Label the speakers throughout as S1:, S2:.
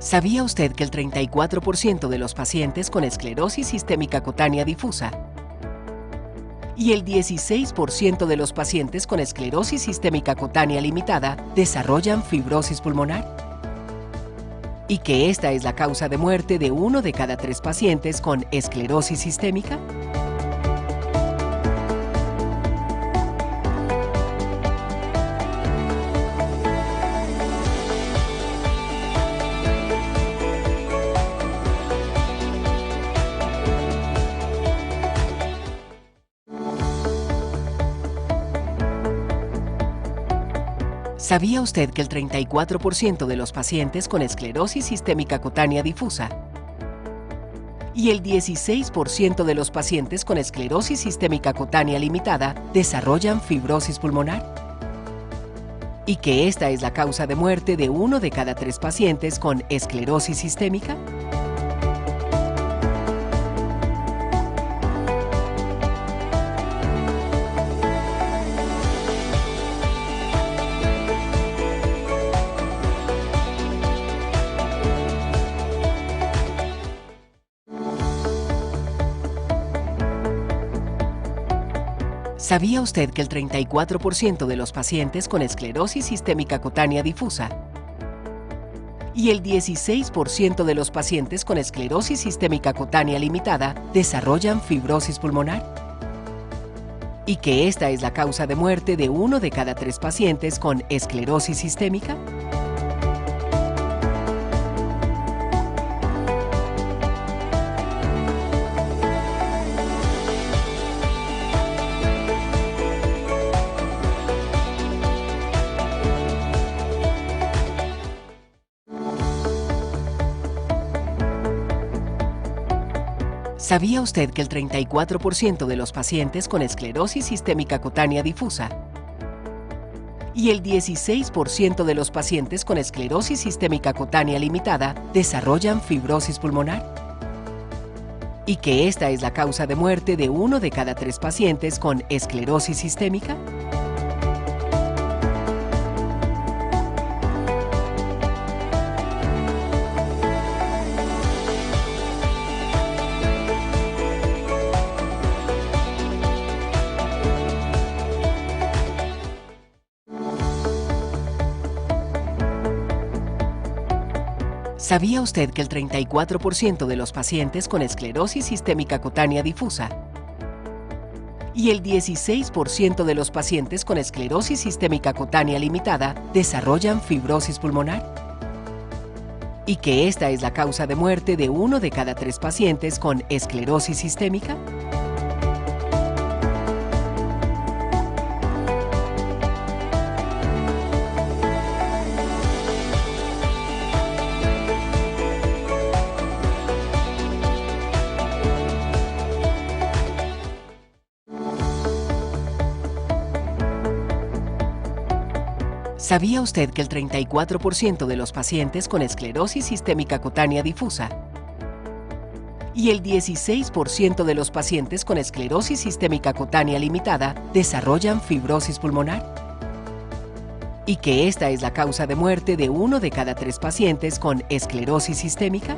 S1: ¿Sabía usted que el 34% de los pacientes con esclerosis sistémica cutánea difusa y el 16% de los pacientes con esclerosis sistémica cutánea limitada desarrollan fibrosis pulmonar? ¿Y que esta es la causa de muerte de 1 de cada 3 pacientes con esclerosis sistémica? ¿Sabía usted que el 34% de los pacientes con esclerosis sistémica cutánea difusa y el 16% de los pacientes con esclerosis sistémica cutánea limitada desarrollan fibrosis pulmonar? ¿Y que esta es la causa de muerte de 1 de cada 3 pacientes con esclerosis sistémica? ¿Sabía usted que el 34% de los pacientes con esclerosis sistémica cutánea difusa y el 16% de los pacientes con esclerosis sistémica cutánea limitada desarrollan fibrosis pulmonar? ¿Y que esta es la causa de muerte de 1 de cada 3 pacientes con esclerosis sistémica? ¿Sabía usted que el 34% de los pacientes con esclerosis sistémica cutánea difusa y el 16% de los pacientes con esclerosis sistémica cutánea limitada desarrollan fibrosis pulmonar? ¿Y que esta es la causa de muerte de 1 de cada 3 pacientes con esclerosis sistémica? ¿Sabía usted que el 34% de los pacientes con esclerosis sistémica cutánea difusa y el 16% de los pacientes con esclerosis sistémica cutánea limitada desarrollan fibrosis pulmonar? ¿Y que esta es la causa de muerte de 1 de cada 3 pacientes con esclerosis sistémica? ¿Sabía usted que el 34% de los pacientes con esclerosis sistémica cutánea difusa y el 16% de los pacientes con esclerosis sistémica cutánea limitada desarrollan fibrosis pulmonar? ¿Y que esta es la causa de muerte de 1 de cada 3 pacientes con esclerosis sistémica?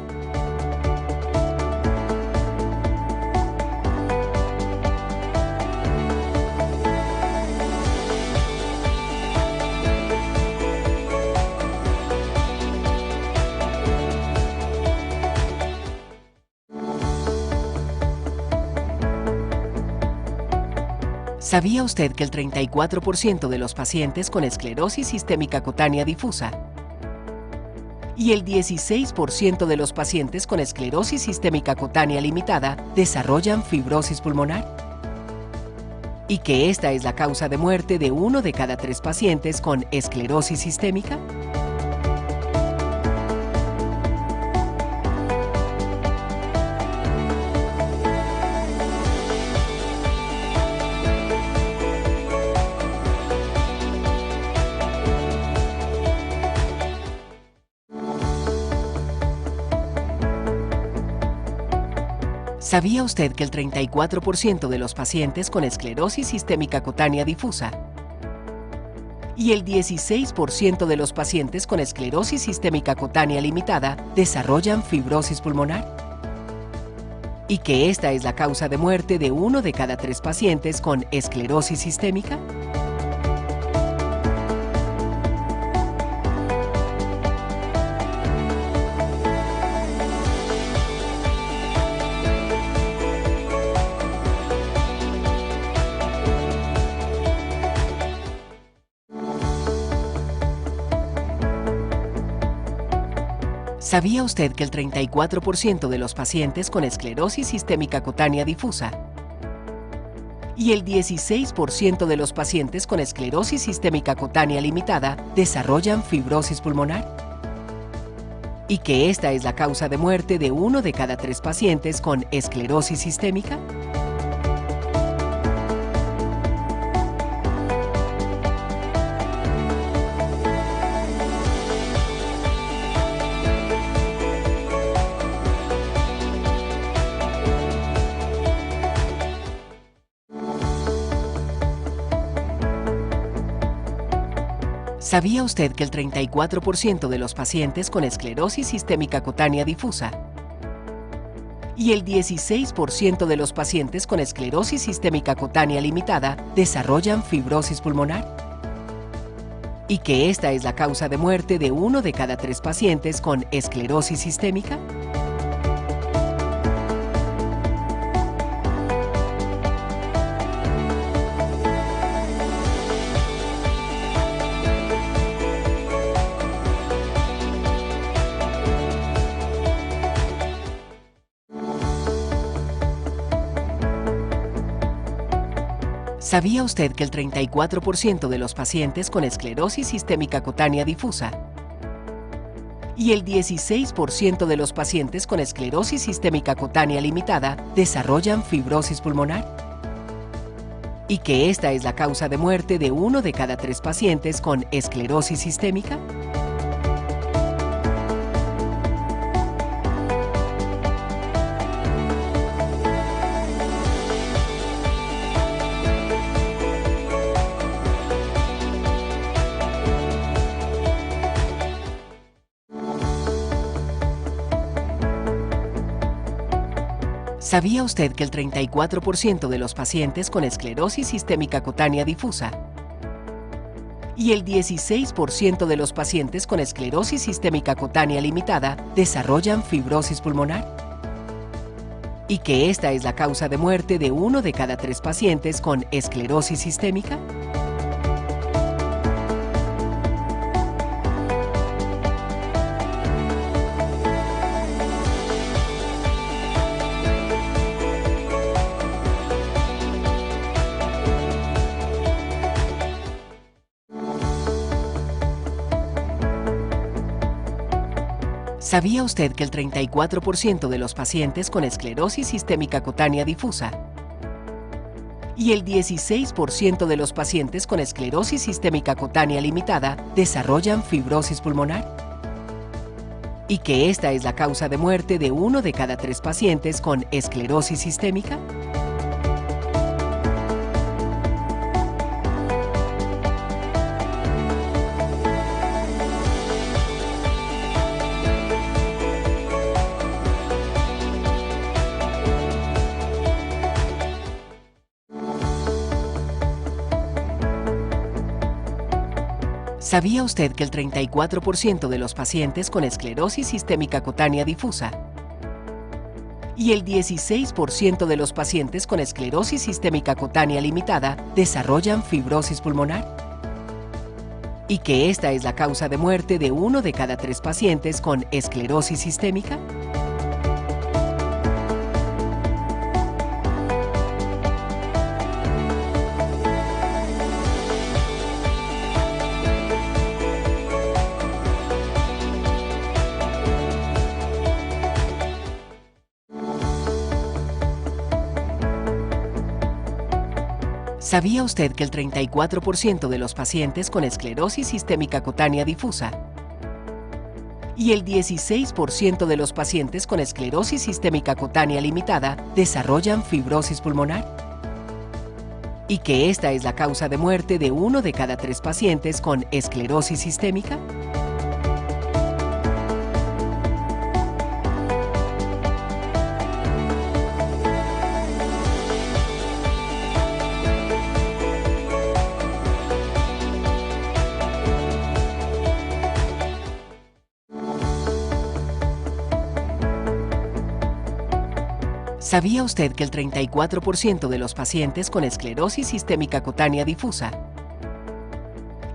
S1: ¿Sabía usted que el 34% de los pacientes con esclerosis sistémica cutánea difusa y el 16% de los pacientes con esclerosis sistémica cutánea limitada desarrollan fibrosis pulmonar? ¿Y que esta es la causa de muerte de 1 de cada 3 pacientes con esclerosis sistémica? ¿Sabía usted que el 34% de los pacientes con esclerosis sistémica cutánea difusa y el 16% de los pacientes con esclerosis sistémica cutánea limitada desarrollan fibrosis pulmonar, y que esta es la causa de muerte de 1 de cada 3 pacientes con esclerosis sistémica. ¿Sabía usted que el 34% de los pacientes con esclerosis sistémica cutánea difusa y el 16% de los pacientes con esclerosis sistémica cutánea limitada desarrollan fibrosis pulmonar? ¿Y que esta es la causa de muerte de 1 de cada 3 pacientes con esclerosis sistémica? ¿Sabía usted que el 34% de los pacientes con esclerosis sistémica cutánea difusa y el 16% de los pacientes con esclerosis sistémica cutánea limitada desarrollan fibrosis pulmonar? ¿Y que esta es la causa de muerte de 1 de cada 3 pacientes con esclerosis sistémica? ¿Sabía usted que el 34% de los pacientes con esclerosis sistémica cutánea difusa y el 16% de los pacientes con esclerosis sistémica cutánea limitada desarrollan fibrosis pulmonar? ¿Y que esta es la causa de muerte de 1 de cada 3 pacientes con esclerosis sistémica? ¿Sabía usted que el 34% de los pacientes con esclerosis sistémica cutánea difusa y el 16% de los pacientes con esclerosis sistémica cutánea limitada desarrollan fibrosis pulmonar? ¿Y que esta es la causa de muerte de 1 de cada 3 pacientes con esclerosis sistémica? ¿Sabía usted que el 34% de los pacientes con esclerosis sistémica cutánea difusa y el 16% de los pacientes con esclerosis sistémica cutánea limitada desarrollan fibrosis pulmonar? ¿Y que esta es la causa de muerte de 1 de cada 3 pacientes con esclerosis sistémica? ¿Sabía usted que el 34% de los pacientes con esclerosis sistémica cutánea difusa y el 16% de los pacientes con esclerosis sistémica cutánea limitada desarrollan fibrosis pulmonar? ¿Y que esta es la causa de muerte de 1 de cada 3 pacientes con esclerosis sistémica? ¿Sabía usted que el 34% de los pacientes con esclerosis sistémica cutánea difusa y el 16% de los pacientes con esclerosis sistémica cutánea limitada desarrollan fibrosis pulmonar? y que esta es la causa de muerte de 1 de cada 3 pacientes con esclerosis sistémica? ¿Sabía usted que el 34% de los pacientes con esclerosis sistémica cutánea difusa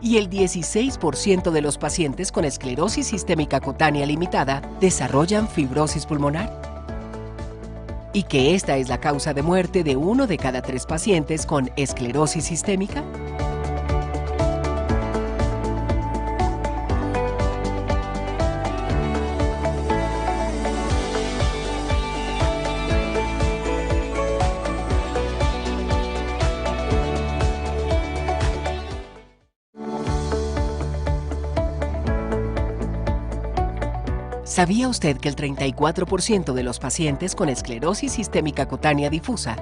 S1: y el 16% de los pacientes con esclerosis sistémica cutánea limitada desarrollan fibrosis pulmonar? ¿Y que esta es la causa de muerte de 1 de cada 3 pacientes con esclerosis sistémica? ¿Sabía usted que el 34% de los pacientes con esclerosis sistémica cutánea difusa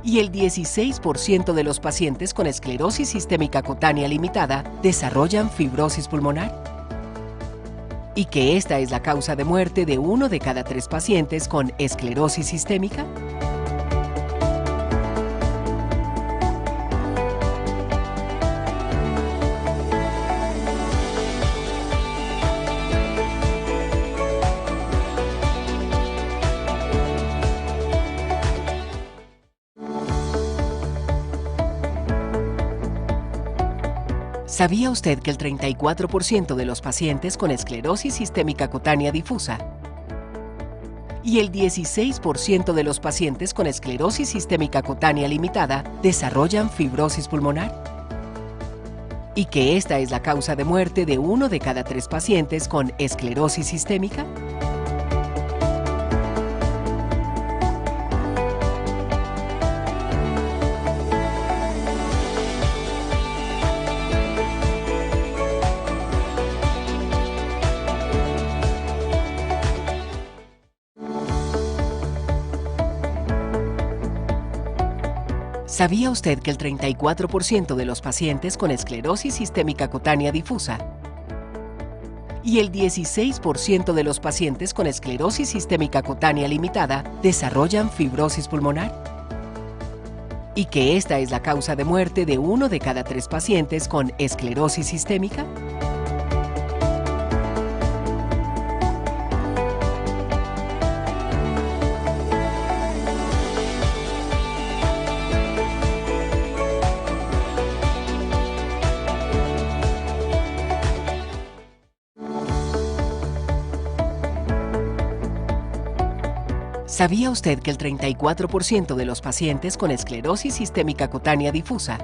S1: y el 16% de los pacientes con esclerosis sistémica cutánea limitada desarrollan fibrosis pulmonar? ¿Y que esta es la causa de muerte de 1 de cada 3 pacientes con esclerosis sistémica? ¿Sabía usted que el 34% de los pacientes con esclerosis sistémica cutánea difusa y el 16% de los pacientes con esclerosis sistémica cutánea limitada desarrollan fibrosis pulmonar? ¿Y que esta es la causa de muerte de 1 de cada 3 pacientes con esclerosis sistémica? ¿Sabía usted que el 34% de los pacientes con esclerosis sistémica cutánea difusa y el 16% de los pacientes con esclerosis sistémica cutánea limitada desarrollan fibrosis pulmonar? ¿Y que esta es la causa de muerte de 1 de cada 3 pacientes con esclerosis sistémica? ¿Sabía usted que el 34% de los pacientes con esclerosis sistémica cutánea difusa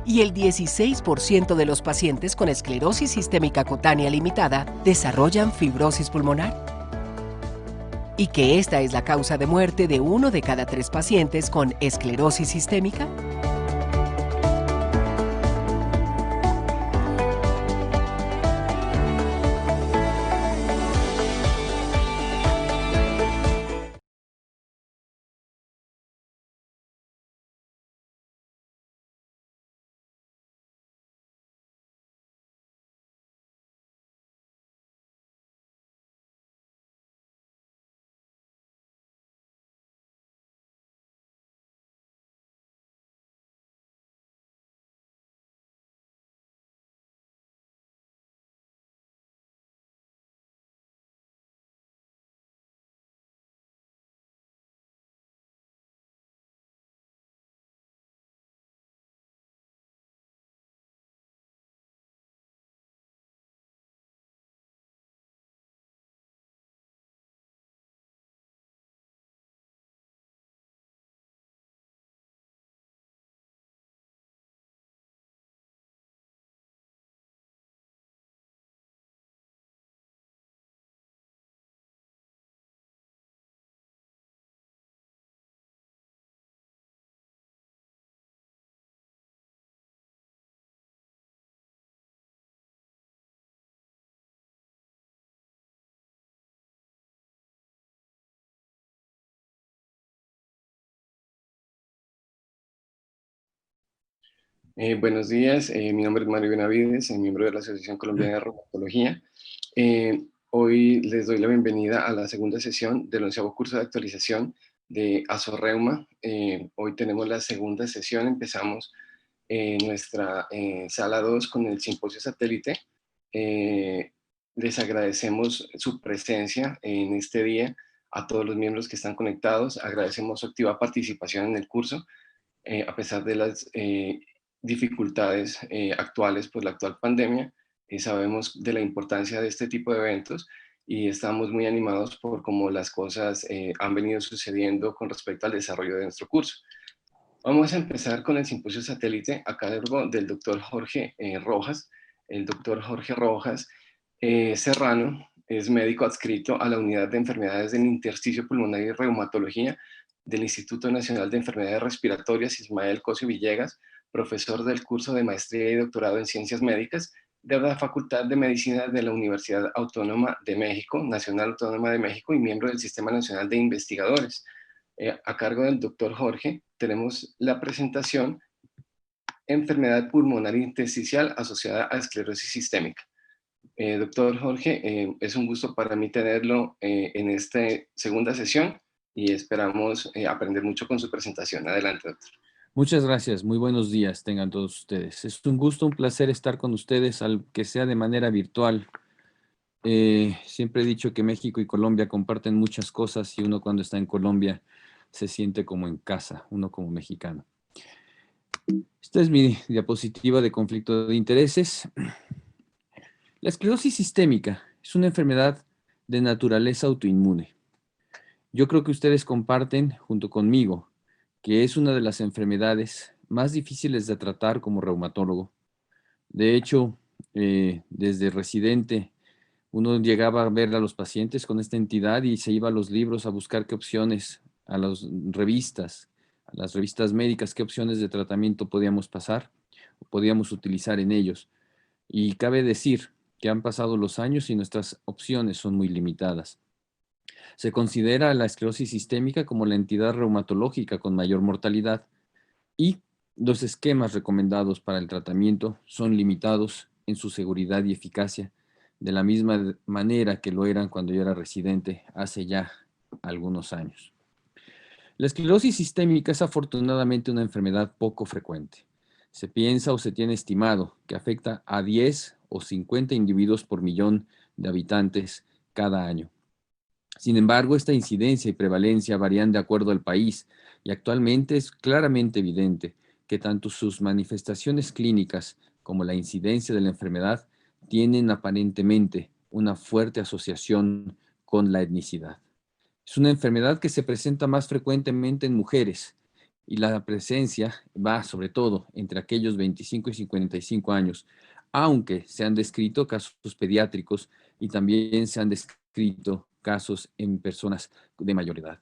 S1: y el 16% de los pacientes con esclerosis sistémica cutánea limitada desarrollan fibrosis pulmonar? ¿Y que esta es la causa de muerte de 1 de cada 3 pacientes con esclerosis sistémica?
S2: Buenos días, mi nombre es Mario Benavides, soy miembro de la Asociación Colombiana de Reumatología. Hoy les doy la bienvenida a la segunda sesión del 11º curso de actualización de ASORreuma. Hoy tenemos la segunda sesión, empezamos nuestra sala 2 con el simposio satélite. Les agradecemos su presencia en este día a todos los miembros que están conectados, agradecemos su activa participación en el curso a pesar de las dificultades actuales por la actual pandemia. Sabemos de la importancia de este tipo de eventos y estamos muy animados por cómo las cosas han venido sucediendo con respecto al desarrollo de nuestro curso. Vamos a empezar con el simposio satélite a cargo del doctor Jorge Rojas. El doctor Jorge Rojas Serrano es médico adscrito a la Unidad de Enfermedades del Intersticio Pulmonar y Reumatología del Instituto Nacional de Enfermedades Respiratorias Ismael Cosio Villegas, profesor del curso de maestría y doctorado en Ciencias Médicas de la Facultad de Medicina de la Universidad Autónoma de México, Nacional Autónoma de México, y miembro del Sistema Nacional de Investigadores. A cargo del doctor Jorge tenemos la presentación Enfermedad pulmonar intersticial asociada a esclerosis sistémica. Doctor Jorge, es un gusto para mí tenerlo en esta segunda sesión y esperamos aprender mucho con su presentación. Adelante, doctor.
S3: Muchas gracias, muy buenos días tengan todos ustedes. Es un gusto, un placer estar con ustedes, aunque sea de manera virtual. Siempre he dicho que México y Colombia comparten muchas cosas y uno cuando está en Colombia se siente como en casa, uno como mexicano. Esta es mi diapositiva de conflicto de intereses. La esclerosis sistémica es una enfermedad de naturaleza autoinmune. Yo creo que ustedes comparten, junto conmigo, que es una de las enfermedades más difíciles de tratar como reumatólogo. De hecho, desde residente, uno llegaba a ver a los pacientes con esta entidad y se iba a los libros a buscar qué opciones, a las revistas médicas, qué opciones de tratamiento podíamos pasar, o podíamos utilizar en ellos. Y cabe decir que han pasado los años y nuestras opciones son muy limitadas. Se considera la esclerosis sistémica como la entidad reumatológica con mayor mortalidad y los esquemas recomendados para el tratamiento son limitados en su seguridad y eficacia, de la misma manera que lo eran cuando yo era residente hace ya algunos años. La esclerosis sistémica es afortunadamente una enfermedad poco frecuente. Se piensa o se tiene estimado que afecta a 10 o 50 individuos por millón de habitantes cada año. Sin embargo, esta incidencia y prevalencia varían de acuerdo al país y actualmente es claramente evidente que tanto sus manifestaciones clínicas como la incidencia de la enfermedad tienen aparentemente una fuerte asociación con la etnicidad. Es una enfermedad que se presenta más frecuentemente en mujeres y la presencia va sobre todo entre aquellos 25 y 55 años, aunque se han descrito casos pediátricos y también se han descrito casos en personas de mayor edad.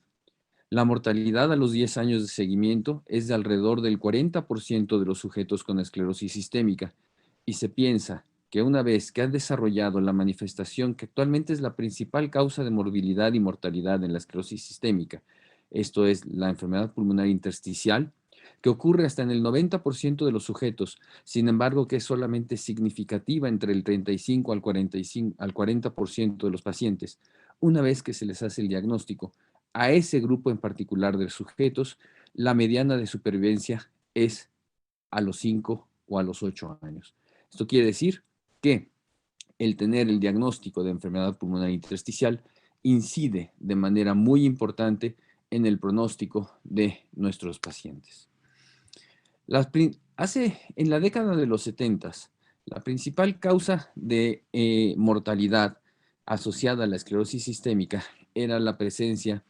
S3: La mortalidad a los 10 años de seguimiento es de alrededor del 40% de los sujetos con esclerosis sistémica y se piensa que una vez que han desarrollado la manifestación que actualmente es la principal causa de morbilidad y mortalidad en la esclerosis sistémica, esto es la enfermedad pulmonar intersticial, que ocurre hasta en el 90% de los sujetos, sin embargo que es solamente significativa entre el 35 al 40% de los pacientes, una vez que se les hace el diagnóstico. A ese grupo en particular de sujetos, la mediana de supervivencia es a los 5 o a los 8 años. Esto quiere decir que el tener el diagnóstico de enfermedad pulmonar intersticial incide de manera muy importante en el pronóstico de nuestros pacientes. En la década de los 70, la principal causa de mortalidad asociada a la esclerosis sistémica era la presencia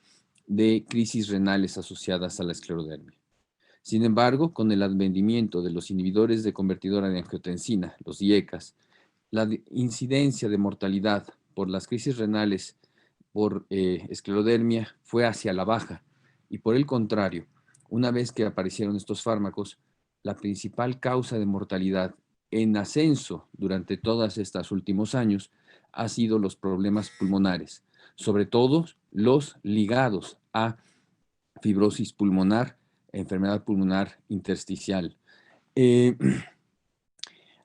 S3: de crisis renales asociadas a la esclerodermia. Sin embargo, con el advenimiento de los inhibidores de convertidora de angiotensina, los IECAS, la incidencia de mortalidad por las crisis renales por esclerodermia fue hacia la baja y por el contrario, una vez que aparecieron estos fármacos, la principal causa de mortalidad en ascenso durante todos estos últimos años ha sido los problemas pulmonares, sobre todo los ligados a fibrosis pulmonar, enfermedad pulmonar intersticial. Eh,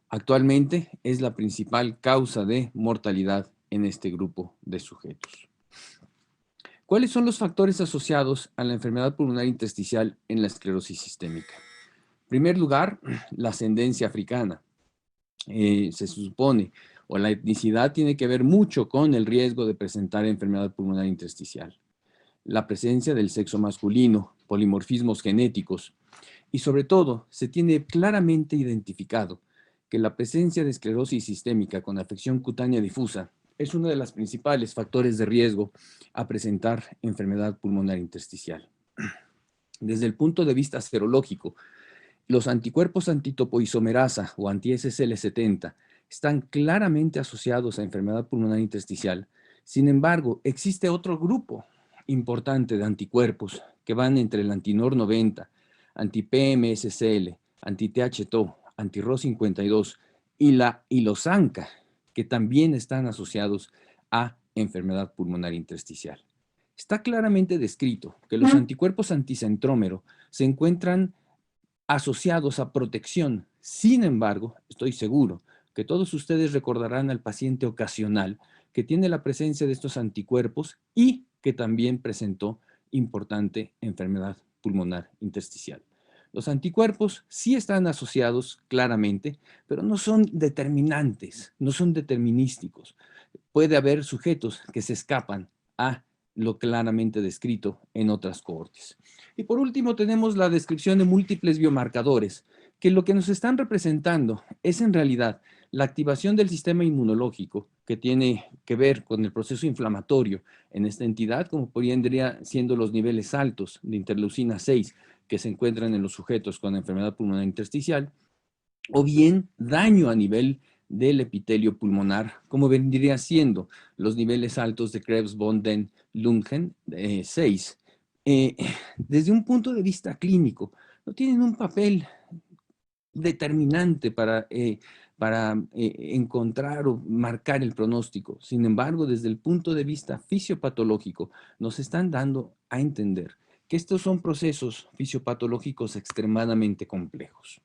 S3: Actualmente es la principal causa de mortalidad en este grupo de sujetos. ¿Cuáles son los factores asociados a la enfermedad pulmonar intersticial en la esclerosis sistémica? En primer lugar, la ascendencia africana. Se supone, o la etnicidad tiene que ver mucho con el riesgo de presentar enfermedad pulmonar intersticial. La presencia del sexo masculino, polimorfismos genéticos, y sobre todo, se tiene claramente identificado que la presencia de esclerosis sistémica con afección cutánea difusa es uno de los principales factores de riesgo a presentar enfermedad pulmonar intersticial. Desde el punto de vista serológico, los anticuerpos antitopoisomerasa o anti-SSL70 están claramente asociados a enfermedad pulmonar intersticial. Sin embargo, existe otro grupo importante de anticuerpos que van entre el anti-NOR90, anti-PMSCL, anti-THTO, anti-RO52 y los ANCA, que también están asociados a enfermedad pulmonar intersticial. Está claramente descrito que los anticuerpos anticentrómero se encuentran asociados a protección. Sin embargo, estoy seguro que todos ustedes recordarán al paciente ocasional que tiene la presencia de estos anticuerpos y que también presentó importante enfermedad pulmonar intersticial. Los anticuerpos sí están asociados claramente, pero no son determinantes, no son determinísticos. Puede haber sujetos que se escapan a lo claramente descrito en otras cohortes. Y por último tenemos la descripción de múltiples biomarcadores, que lo que nos están representando es en realidad la activación del sistema inmunológico que tiene que ver con el proceso inflamatorio en esta entidad, como podrían siendo los niveles altos de interleucina 6 que se encuentran en los sujetos con enfermedad pulmonar intersticial, o bien daño a nivel del epitelio pulmonar, como vendría siendo los niveles altos de Krebs-Bonden-Lungen 6. Desde un punto de vista clínico, no tienen un papel determinante para encontrar o marcar el pronóstico. Sin embargo, desde el punto de vista fisiopatológico, nos están dando a entender que estos son procesos fisiopatológicos extremadamente complejos.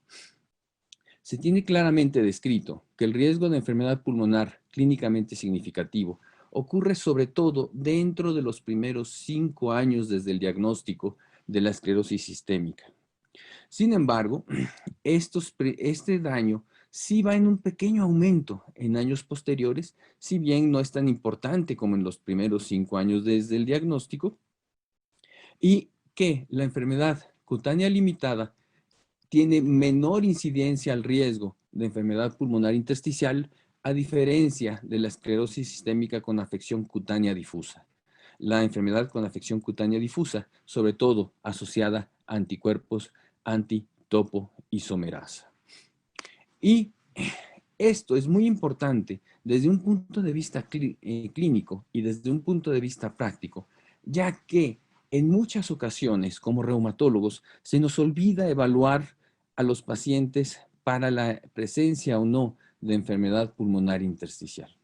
S3: Se tiene claramente descrito que el riesgo de enfermedad pulmonar clínicamente significativo ocurre sobre todo dentro de los primeros 5 años desde el diagnóstico de la esclerosis sistémica. Sin embargo, este daño sí va en un pequeño aumento en años posteriores, si bien no es tan importante como en los primeros 5 años desde el diagnóstico, y que la enfermedad cutánea limitada tiene menor incidencia al riesgo de enfermedad pulmonar intersticial a diferencia de la esclerosis sistémica con afección cutánea difusa. La enfermedad con afección cutánea difusa, sobre todo asociada a anticuerpos anti-topoisomerasa. Y esto es muy importante desde un punto de vista clínico y desde un punto de vista práctico, ya que en muchas ocasiones, como reumatólogos, se nos olvida evaluar a los pacientes para la presencia o no de enfermedad pulmonar intersticial.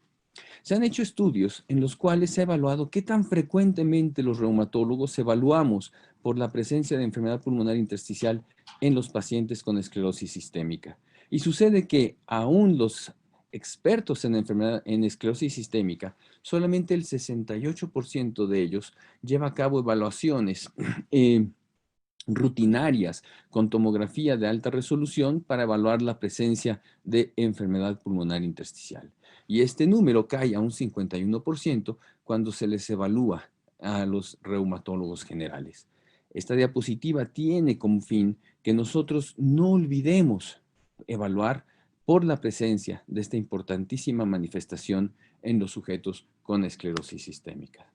S3: Se han hecho estudios en los cuales se ha evaluado qué tan frecuentemente los reumatólogos evaluamos por la presencia de enfermedad pulmonar intersticial en los pacientes con esclerosis sistémica. Y sucede que aún los expertos en esclerosis sistémica, solamente el 68% de ellos lleva a cabo evaluaciones rutinarias con tomografía de alta resolución para evaluar la presencia de enfermedad pulmonar intersticial. Y este número cae a un 51% cuando se les evalúa a los reumatólogos generales. Esta diapositiva tiene como fin que nosotros no olvidemos evaluar por la presencia de esta importantísima manifestación en los sujetos con esclerosis sistémica.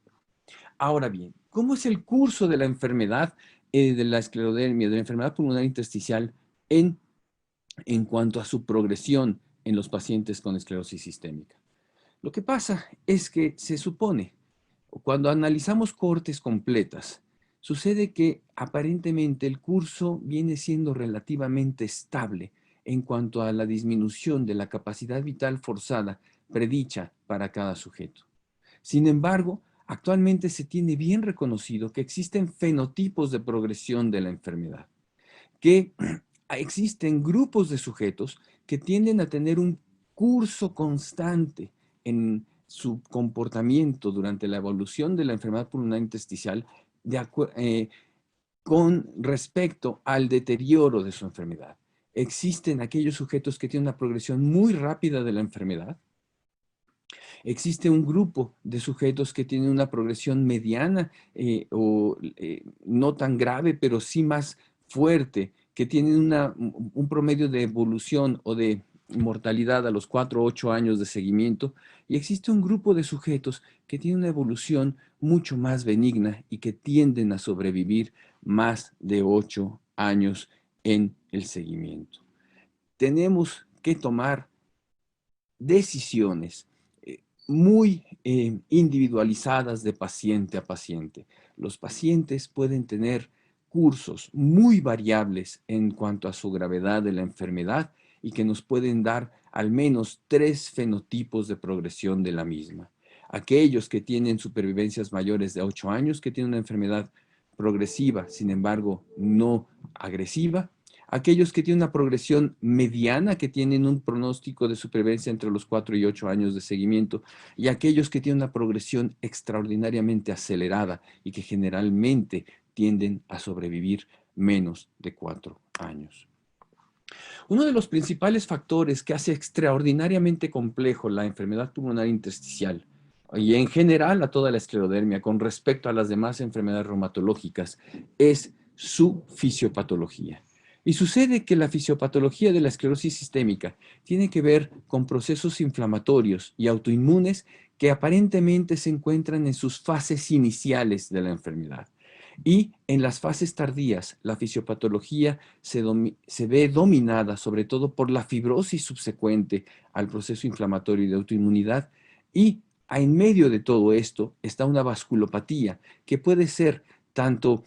S3: Ahora bien, ¿cómo es el curso de la enfermedad de la esclerodermia, de la enfermedad pulmonar intersticial en cuanto a su progresión en los pacientes con esclerosis sistémica? Lo que pasa es que se supone, cuando analizamos cohortes completas, sucede que aparentemente el curso viene siendo relativamente estable en cuanto a la disminución de la capacidad vital forzada predicha para cada sujeto. Sin embargo, actualmente se tiene bien reconocido que existen fenotipos de progresión de la enfermedad, que existen grupos de sujetos que tienden a tener un curso constante en su comportamiento durante la evolución de la enfermedad pulmonar intersticial con respecto al deterioro de su enfermedad. Existen aquellos sujetos que tienen una progresión muy rápida de la enfermedad. Existe un grupo de sujetos que tienen una progresión mediana o no tan grave, pero sí más fuerte, que tienen un promedio de evolución o de mortalidad a los 4 o 8 años de seguimiento. Y existe un grupo de sujetos que tienen una evolución mucho más benigna y que tienden a sobrevivir más de 8 años en el seguimiento. Tenemos que tomar decisiones muy individualizadas de paciente a paciente. Los pacientes pueden tener cursos muy variables en cuanto a su gravedad de la enfermedad y que nos pueden dar al menos 3 fenotipos de progresión de la misma. Aquellos que tienen supervivencias mayores de 8 años, que tienen una enfermedad progresiva, sin embargo, no agresiva. Aquellos que tienen una progresión mediana, que tienen un pronóstico de supervivencia entre los 4 y 8 años de seguimiento, y aquellos que tienen una progresión extraordinariamente acelerada y que generalmente tienden a sobrevivir menos de 4 años. Uno de los principales factores que hace extraordinariamente complejo la enfermedad pulmonar intersticial y en general a toda la esclerodermia con respecto a las demás enfermedades reumatológicas es su fisiopatología. Y sucede que la fisiopatología de la esclerosis sistémica tiene que ver con procesos inflamatorios y autoinmunes que aparentemente se encuentran en sus fases iniciales de la enfermedad. Y en las fases tardías, la fisiopatología se ve dominada sobre todo por la fibrosis subsecuente al proceso inflamatorio y de autoinmunidad. Y en medio de todo esto está una vasculopatía que puede ser tanto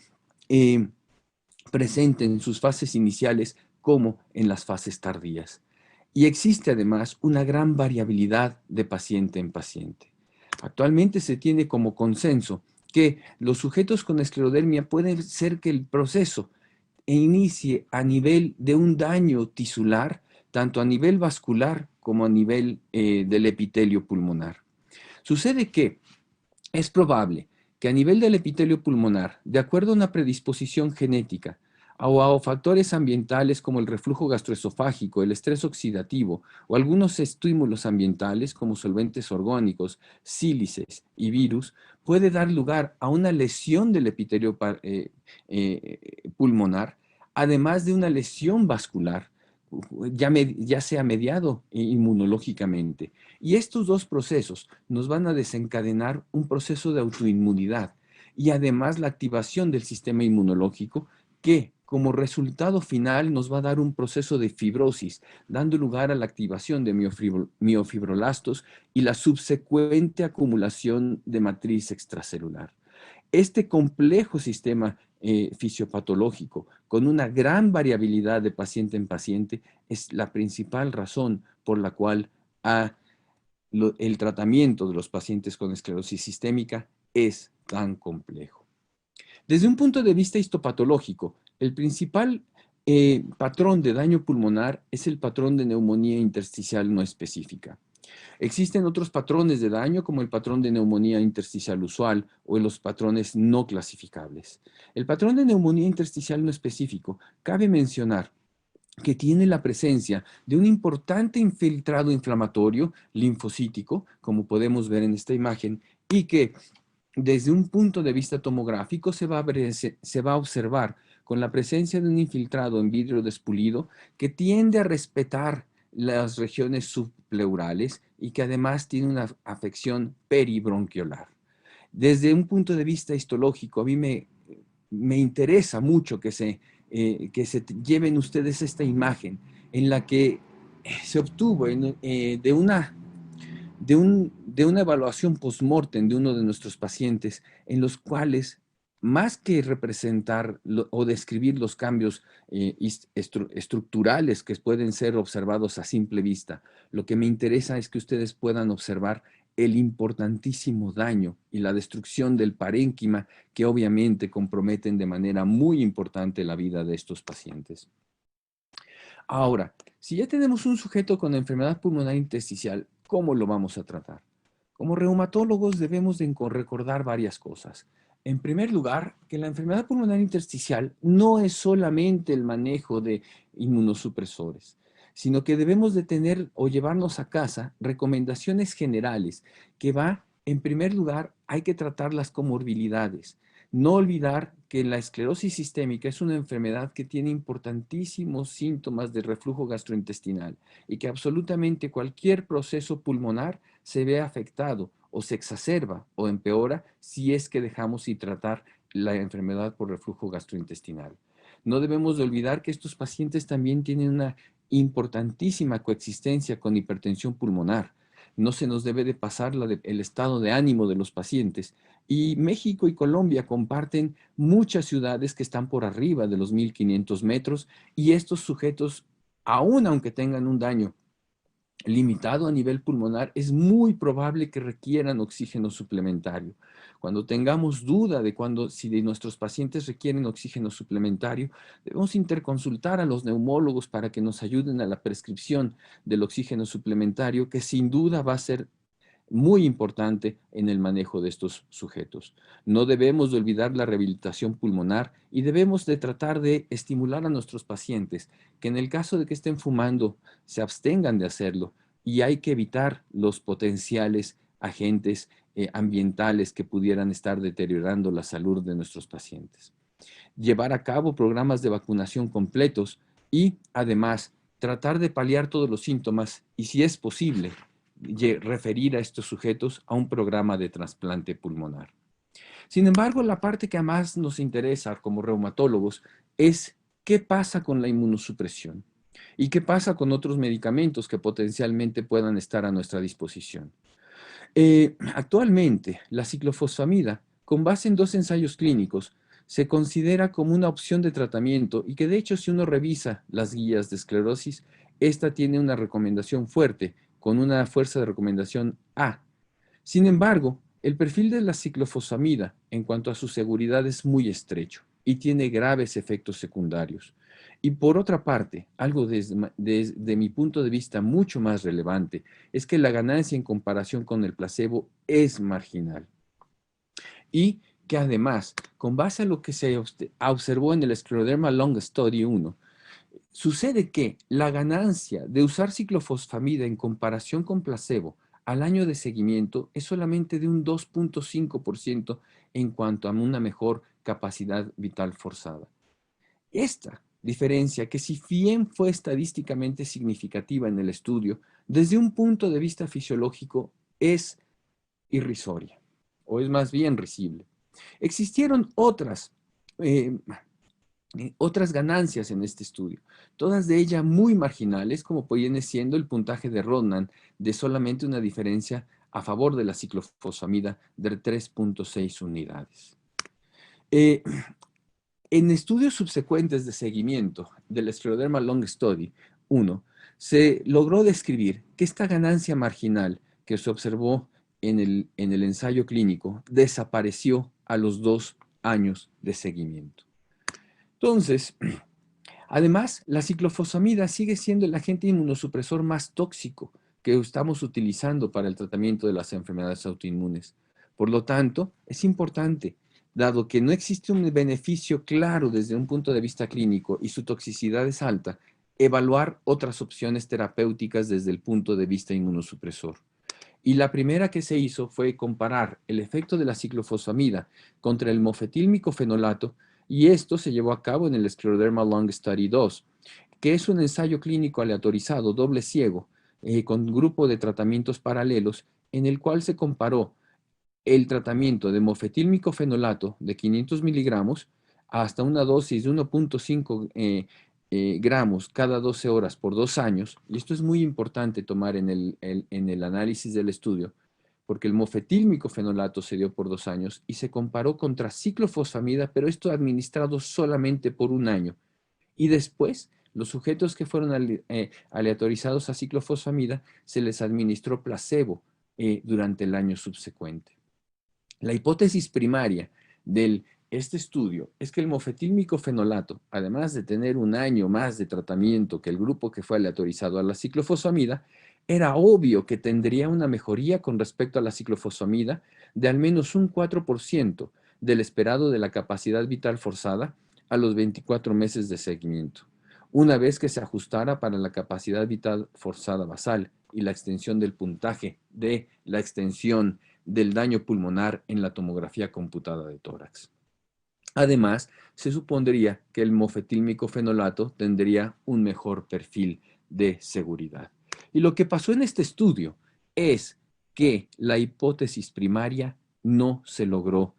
S3: presente en sus fases iniciales como en las fases tardías. Y existe además una gran variabilidad de paciente en paciente. Actualmente se tiene como consenso que los sujetos con esclerodermia pueden ser que el proceso inicie a nivel de un daño tisular, tanto a nivel vascular como a nivel del epitelio pulmonar. Sucede que es probable que a nivel del epitelio pulmonar, de acuerdo a una predisposición genética o a factores ambientales como el reflujo gastroesofágico, el estrés oxidativo o algunos estímulos ambientales como solventes orgánicos, sílices y virus, puede dar lugar a una lesión del epitelio pulmonar, además de una lesión vascular, ya sea mediado inmunológicamente. Y estos dos procesos nos van a desencadenar un proceso de autoinmunidad y además la activación del sistema inmunológico que como resultado final nos va a dar un proceso de fibrosis, dando lugar a la activación de miofibroblastos y la subsecuente acumulación de matriz extracelular. Este complejo sistema fisiopatológico, con una gran variabilidad de paciente en paciente, es la principal razón por la cual el tratamiento de los pacientes con esclerosis sistémica es tan complejo. Desde un punto de vista histopatológico, el principal patrón de daño pulmonar es el patrón de neumonía intersticial no específica. Existen otros patrones de daño como el patrón de neumonía intersticial usual o los patrones no clasificables. El patrón de neumonía intersticial no específico cabe mencionar que tiene la presencia de un importante infiltrado inflamatorio linfocítico, como podemos ver en esta imagen, y que desde un punto de vista tomográfico se va a observar con la presencia de un infiltrado en vidrio despulido que tiende a respetar las regiones subpleurales y que además tiene una afección peribronquiolar. Desde un punto de vista histológico, a mí me interesa mucho que se lleven ustedes esta imagen en la que se obtuvo de una evaluación post-mortem de uno de nuestros pacientes, en los cuales, más que representar o describir los cambios estructurales que pueden ser observados a simple vista, lo que me interesa es que ustedes puedan observar el importantísimo daño y la destrucción del parénquima que obviamente comprometen de manera muy importante la vida de estos pacientes. Ahora, si ya tenemos un sujeto con enfermedad pulmonar intersticial, ¿cómo lo vamos a tratar? Como reumatólogos debemos de recordar varias cosas. En primer lugar, que la enfermedad pulmonar intersticial no es solamente el manejo de inmunosupresores, sino que debemos de tener o llevarnos a casa recomendaciones generales que va, en primer lugar, hay que tratar las comorbilidades. No olvidar que la esclerosis sistémica es una enfermedad que tiene importantísimos síntomas de reflujo gastrointestinal y que absolutamente cualquier proceso pulmonar se ve afectado o se exacerba o empeora si es que dejamos sin tratar la enfermedad por reflujo gastrointestinal. No debemos de olvidar que estos pacientes también tienen una importantísima coexistencia con hipertensión pulmonar. No se nos debe de pasar el estado de ánimo de los pacientes. Y México y Colombia comparten muchas ciudades que están por arriba de los 1500 metros y estos sujetos, aun aunque tengan un daño limitado a nivel pulmonar, es muy probable que requieran oxígeno suplementario. Cuando tengamos duda de si de nuestros pacientes requieren oxígeno suplementario, debemos interconsultar a los neumólogos para que nos ayuden a la prescripción del oxígeno suplementario, que sin duda va a ser muy importante en el manejo de estos sujetos. No debemos de olvidar la rehabilitación pulmonar y debemos de tratar de estimular a nuestros pacientes que en el caso de que estén fumando, se abstengan de hacerlo y hay que evitar los potenciales agentes ambientales que pudieran estar deteriorando la salud de nuestros pacientes. Llevar a cabo programas de vacunación completos y además tratar de paliar todos los síntomas y si es posible, referir a estos sujetos a un programa de trasplante pulmonar. Sin embargo, la parte que más nos interesa como reumatólogos es qué pasa con la inmunosupresión y qué pasa con otros medicamentos que potencialmente puedan estar a nuestra disposición. Actualmente, la ciclofosfamida, con base en 2 ensayos clínicos, se considera como una opción de tratamiento y que de hecho si uno revisa las guías de esclerosis, esta tiene una recomendación fuerte con una fuerza de recomendación A. Sin embargo, el perfil de la ciclofosfamida en cuanto a su seguridad es muy estrecho y tiene graves efectos secundarios. Y por otra parte, algo desde mi punto de vista mucho más relevante es que la ganancia en comparación con el placebo es marginal. Y que además, con base a lo que se observó en el Scleroderma Long Study 1, sucede que la ganancia de usar ciclofosfamida en comparación con placebo al año de seguimiento es solamente de un 2.5% en cuanto a una mejor capacidad vital forzada. Esta diferencia, que si bien fue estadísticamente significativa en el estudio, desde un punto de vista fisiológico es irrisoria, o es más bien risible. Existieron otras ganancias en este estudio, todas de ellas muy marginales, como viene siendo el puntaje de Rodnan de solamente una diferencia a favor de la ciclofosfamida de 3.6 unidades. En estudios subsecuentes de seguimiento del Scleroderma Long Study 1, se logró describir que esta ganancia marginal que se observó en el ensayo clínico desapareció a los 2 años de seguimiento. Entonces, además, la ciclofosfamida sigue siendo el agente inmunosupresor más tóxico que estamos utilizando para el tratamiento de las enfermedades autoinmunes. Por lo tanto, es importante, dado que no existe un beneficio claro desde un punto de vista clínico y su toxicidad es alta, evaluar otras opciones terapéuticas desde el punto de vista inmunosupresor. Y la primera que se hizo fue comparar el efecto de la ciclofosfamida contra el mofetilmicofenolato, y esto se llevó a cabo en el Scleroderma Long Study 2, que es un ensayo clínico aleatorizado, doble ciego, con grupo de tratamientos paralelos, en el cual se comparó el tratamiento de mofetilmicofenolato de 500 miligramos hasta una dosis de 1.5 gramos cada 12 horas por 2 años, y esto es muy importante tomar en el análisis del estudio, porque el mofetilmicofenolato se dio por 2 años y se comparó contra ciclofosfamida, pero esto administrado solamente por 1 año. Y después, los sujetos que fueron aleatorizados a ciclofosfamida, se les administró placebo durante el año subsecuente. La hipótesis primaria del este estudio es que el mofetilmicofenolato, además de tener un año más de tratamiento que el grupo que fue aleatorizado a la ciclofosfamida, era obvio que tendría una mejoría con respecto a la ciclofosfamida de al menos un 4% del esperado de la capacidad vital forzada a los 24 meses de seguimiento, una vez que se ajustara para la capacidad vital forzada basal y la extensión del puntaje de la extensión del daño pulmonar en la tomografía computada de tórax. Además, se supondría que el mofetilmicofenolato tendría un mejor perfil de seguridad. Y lo que pasó en este estudio es que la hipótesis primaria no se logró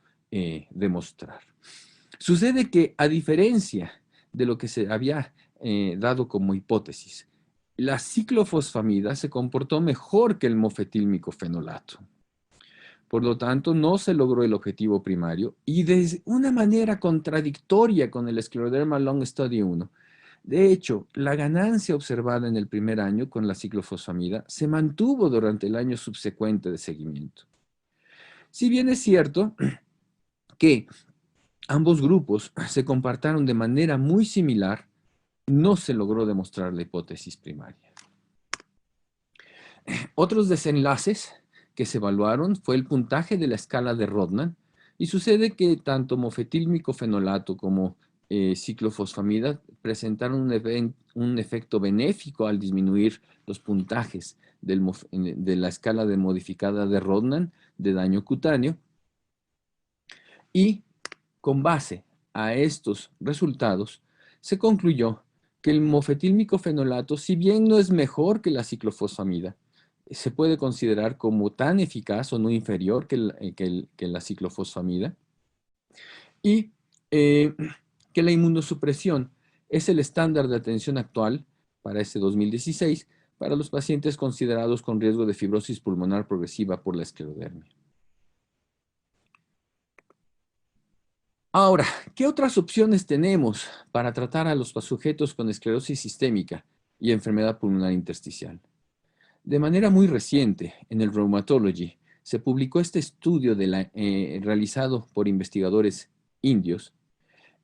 S3: demostrar. Sucede que, a diferencia de lo que se había dado como hipótesis, la ciclofosfamida se comportó mejor que el mofetilmicofenolato. Por lo tanto, no se logró el objetivo primario y de una manera contradictoria con el Scleroderma Long Study 1. De hecho, la ganancia observada en el primer año con la ciclofosfamida se mantuvo durante el año subsecuente de seguimiento. Si bien es cierto que ambos grupos se comportaron de manera muy similar, no se logró demostrar la hipótesis primaria. Otros desenlaces que se evaluaron fue el puntaje de la escala de Rodnan, y sucede que tanto mofetilmicofenolato como ciclofosfamida presentaron un efecto benéfico al disminuir los puntajes de la escala de modificada de Rodnan de daño cutáneo, y con base a estos resultados se concluyó que el mofetilmicofenolato, si bien no es mejor que la ciclofosfamida, se puede considerar como tan eficaz o no inferior que la ciclofosfamida, y que la inmunosupresión es el estándar de atención actual para este 2016 para los pacientes considerados con riesgo de fibrosis pulmonar progresiva por la esclerodermia. Ahora, ¿qué otras opciones tenemos para tratar a los sujetos con esclerosis sistémica y enfermedad pulmonar intersticial? De manera muy reciente, en el Rheumatology, se publicó este estudio realizado por investigadores indios,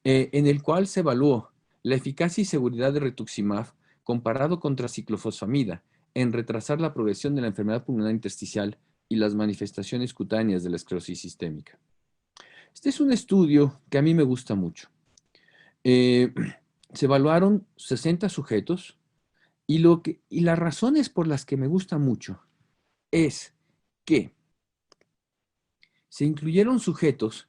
S3: en el cual se evaluó la eficacia y seguridad de rituximab comparado contra ciclofosfamida en retrasar la progresión de la enfermedad pulmonar intersticial y las manifestaciones cutáneas de la esclerosis sistémica. Este es un estudio que a mí me gusta mucho. Se evaluaron 60 sujetos y las razones por las que me gusta mucho es que se incluyeron sujetos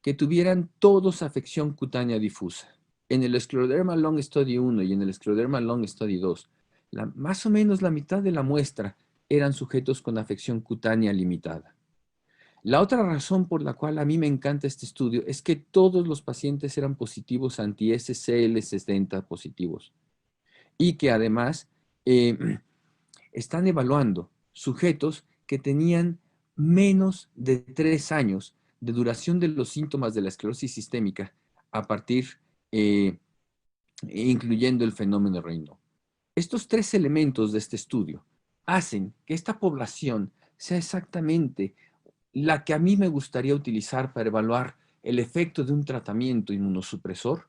S3: que tuvieran todos afección cutánea difusa. En el Scleroderma Long Study 1 y en el Scleroderma Long Study 2, más o menos la mitad de la muestra eran sujetos con afección cutánea limitada. La otra razón por la cual a mí me encanta este estudio es que todos los pacientes eran positivos anti-SCL60 positivos y que además están evaluando sujetos que tenían menos de 3 años de duración de los síntomas de la esclerosis sistémica a partir, incluyendo el fenómeno Raynaud. Estos 3 elementos de este estudio hacen que esta población sea exactamente la que a mí me gustaría utilizar para evaluar el efecto de un tratamiento inmunosupresor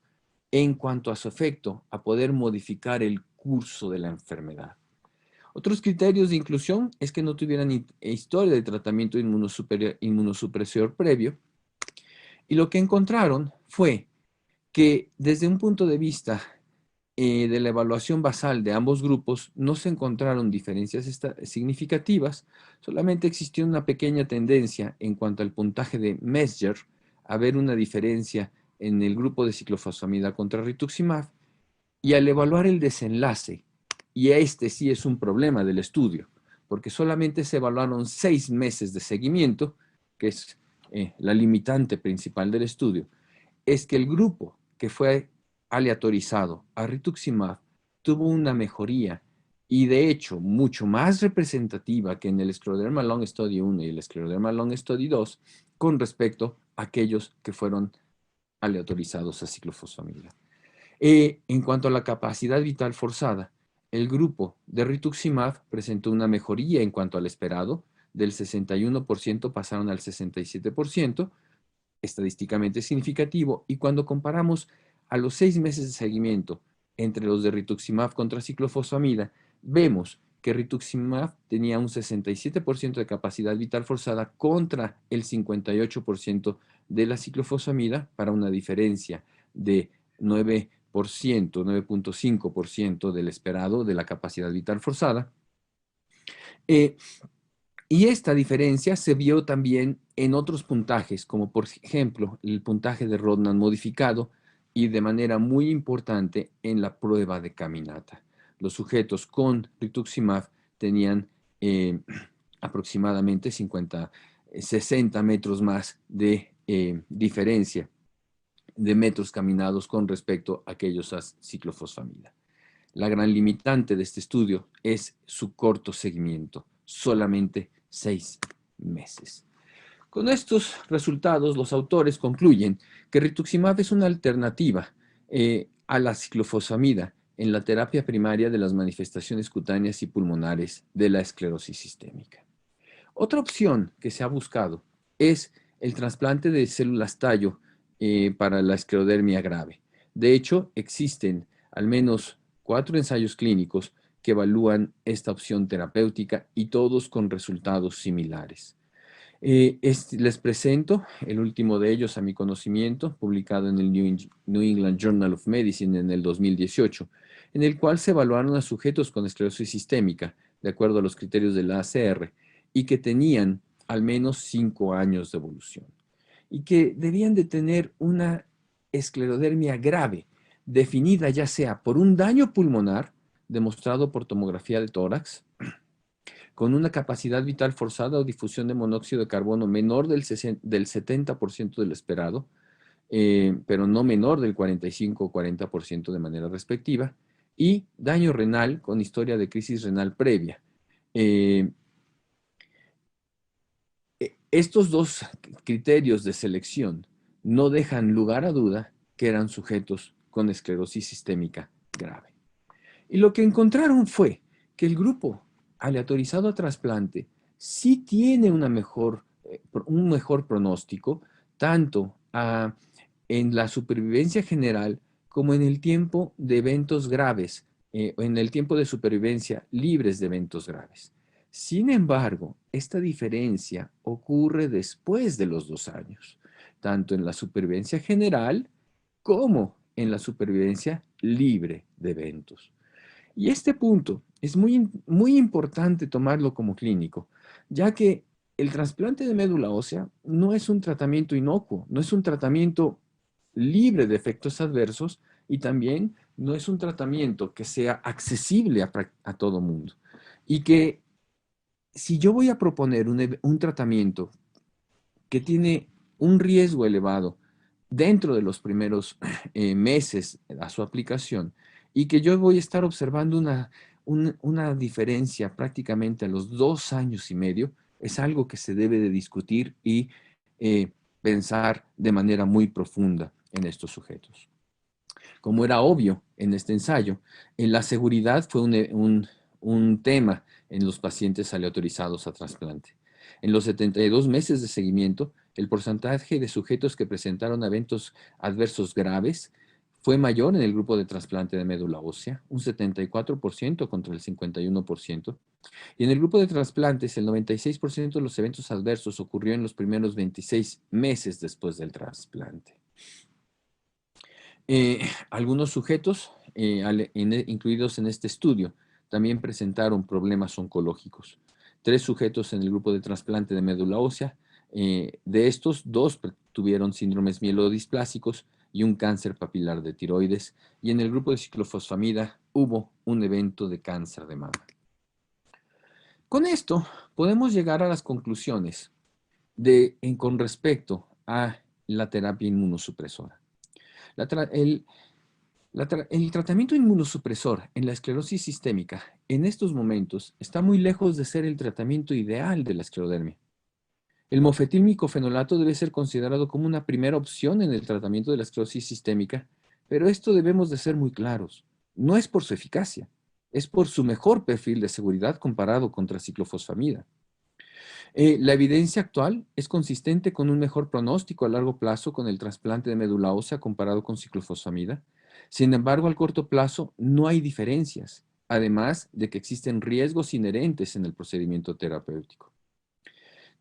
S3: en cuanto a su efecto a poder modificar el curso de la enfermedad. Otros criterios de inclusión es que no tuvieran historia de tratamiento inmunosupresor previo, y lo que encontraron fue que desde un punto de vista de la evaluación basal de ambos grupos no se encontraron diferencias significativas, solamente existió una pequeña tendencia en cuanto al puntaje de Mesger a ver una diferencia en el grupo de ciclofosfamida contra rituximab, y al evaluar el desenlace, y este sí es un problema del estudio, porque solamente se evaluaron 6 meses de seguimiento, que es la limitante principal del estudio, es que el grupo que fue aleatorizado a rituximab tuvo una mejoría, y de hecho mucho más representativa que en el Scleroderma Long Study 1 y el Scleroderma Long Study 2 con respecto a aquellos que fueron aleatorizados a ciclofosfamida. En cuanto a la capacidad vital forzada, el grupo de rituximab presentó una mejoría en cuanto al esperado, del 61% pasaron al 67%, estadísticamente significativo, y cuando comparamos a los 6 meses de seguimiento entre los de rituximab contra ciclofosfamida, vemos que rituximab tenía un 67% de capacidad vital forzada contra el 58% de la ciclofosfamida, para una diferencia de 9.5% del esperado de la capacidad vital forzada. Y esta diferencia se vio también en otros puntajes, como por ejemplo el puntaje de Rodnan modificado, y de manera muy importante en la prueba de caminata. Los sujetos con rituximab tenían aproximadamente 60 metros más de diferencia de metros caminados con respecto a aquellos a ciclofosfamida. La gran limitante de este estudio es su corto seguimiento, solamente 6 meses. Con estos resultados, los autores concluyen que rituximab es una alternativa a la ciclofosfamida en la terapia primaria de las manifestaciones cutáneas y pulmonares de la esclerosis sistémica. Otra opción que se ha buscado es el trasplante de células tallo para la esclerodermia grave. De hecho, existen al menos 4 ensayos clínicos que evalúan esta opción terapéutica, y todos con resultados similares. Les presento el último de ellos a mi conocimiento, publicado en el New England Journal of Medicine en el 2018, en el cual se evaluaron a sujetos con esclerosis sistémica, de acuerdo a los criterios de la ACR, y que tenían al menos 5 años de evolución, y que debían de tener una esclerodermia grave, definida ya sea por un daño pulmonar, demostrado por tomografía de tórax, con una capacidad vital forzada o difusión de monóxido de carbono menor del 70% del esperado, pero no menor del 45 o 40% de manera respectiva, y daño renal con historia de crisis renal previa. Estos dos criterios de selección no dejan lugar a duda que eran sujetos con esclerosis sistémica grave. Y lo que encontraron fue que el grupo aleatorizado a trasplante sí tiene un mejor pronóstico, tanto en la supervivencia general como en el tiempo de eventos graves, o en el tiempo de supervivencia libres de eventos graves. Sin embargo, esta diferencia ocurre después de los 2 años, tanto en la supervivencia general como en la supervivencia libre de eventos. Y este punto es muy importante tomarlo como clínico, ya que el trasplante de médula ósea no es un tratamiento inocuo, no es un tratamiento libre de efectos adversos, y también no es un tratamiento que sea accesible a todo mundo. Y que si yo voy a proponer un tratamiento que tiene un riesgo elevado dentro de los primeros meses a su aplicación, y que yo voy a estar observando una diferencia prácticamente a los 2 años y medio, es algo que se debe de discutir y pensar de manera muy profunda en estos sujetos. Como era obvio en este ensayo, la seguridad fue un tema en los pacientes aleatorizados a trasplante. En los 72 meses de seguimiento, el porcentaje de sujetos que presentaron eventos adversos graves fue mayor en el grupo de trasplante de médula ósea, un 74% contra el 51%. Y en el grupo de trasplantes, el 96% de los eventos adversos ocurrió en los primeros 26 meses después del trasplante. Algunos sujetos incluidos en este estudio también presentaron problemas oncológicos. 3 sujetos en el grupo de trasplante de médula ósea. De estos, 2 tuvieron síndromes mielodisplásicos y un cáncer papilar de tiroides. Y en el grupo de ciclofosfamida hubo un evento de cáncer de mama. Con esto podemos llegar a las conclusiones con respecto a la terapia inmunosupresora. El tratamiento inmunosupresor en la esclerosis sistémica en estos momentos está muy lejos de ser el tratamiento ideal de la esclerodermia. El mofetilmicofenolato debe ser considerado como una primera opción en el tratamiento de la esclerosis sistémica, pero esto debemos de ser muy claros. No es por su eficacia, es por su mejor perfil de seguridad comparado contra ciclofosfamida. La evidencia actual es consistente con un mejor pronóstico a largo plazo con el trasplante de médula ósea comparado con ciclofosfamida. Sin embargo, al corto plazo no hay diferencias, además de que existen riesgos inherentes en el procedimiento terapéutico.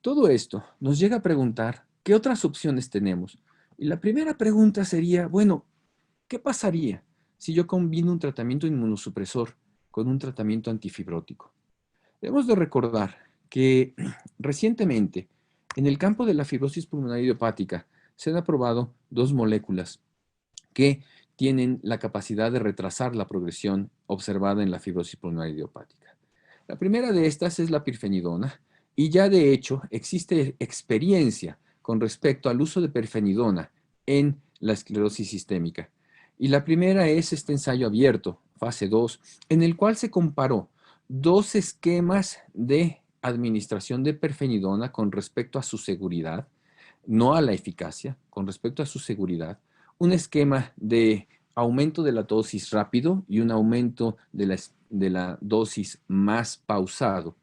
S3: Todo esto nos llega a preguntar, ¿qué otras opciones tenemos? Y la primera pregunta sería, bueno, ¿qué pasaría si yo combino un tratamiento inmunosupresor con un tratamiento antifibrótico? Debemos de recordar que recientemente, en el campo de la fibrosis pulmonar idiopática, se han aprobado dos moléculas que tienen la capacidad de retrasar la progresión observada en la fibrosis pulmonar idiopática. La primera de estas es la pirfenidona, y ya de hecho existe experiencia con respecto al uso de pirfenidona en la esclerosis sistémica. Y la primera es este ensayo abierto, fase 2, en el cual se comparó dos esquemas de administración de pirfenidona con respecto a su seguridad, no a la eficacia, con respecto a su seguridad, un esquema de aumento de la dosis rápido y un aumento de la dosis más pausado.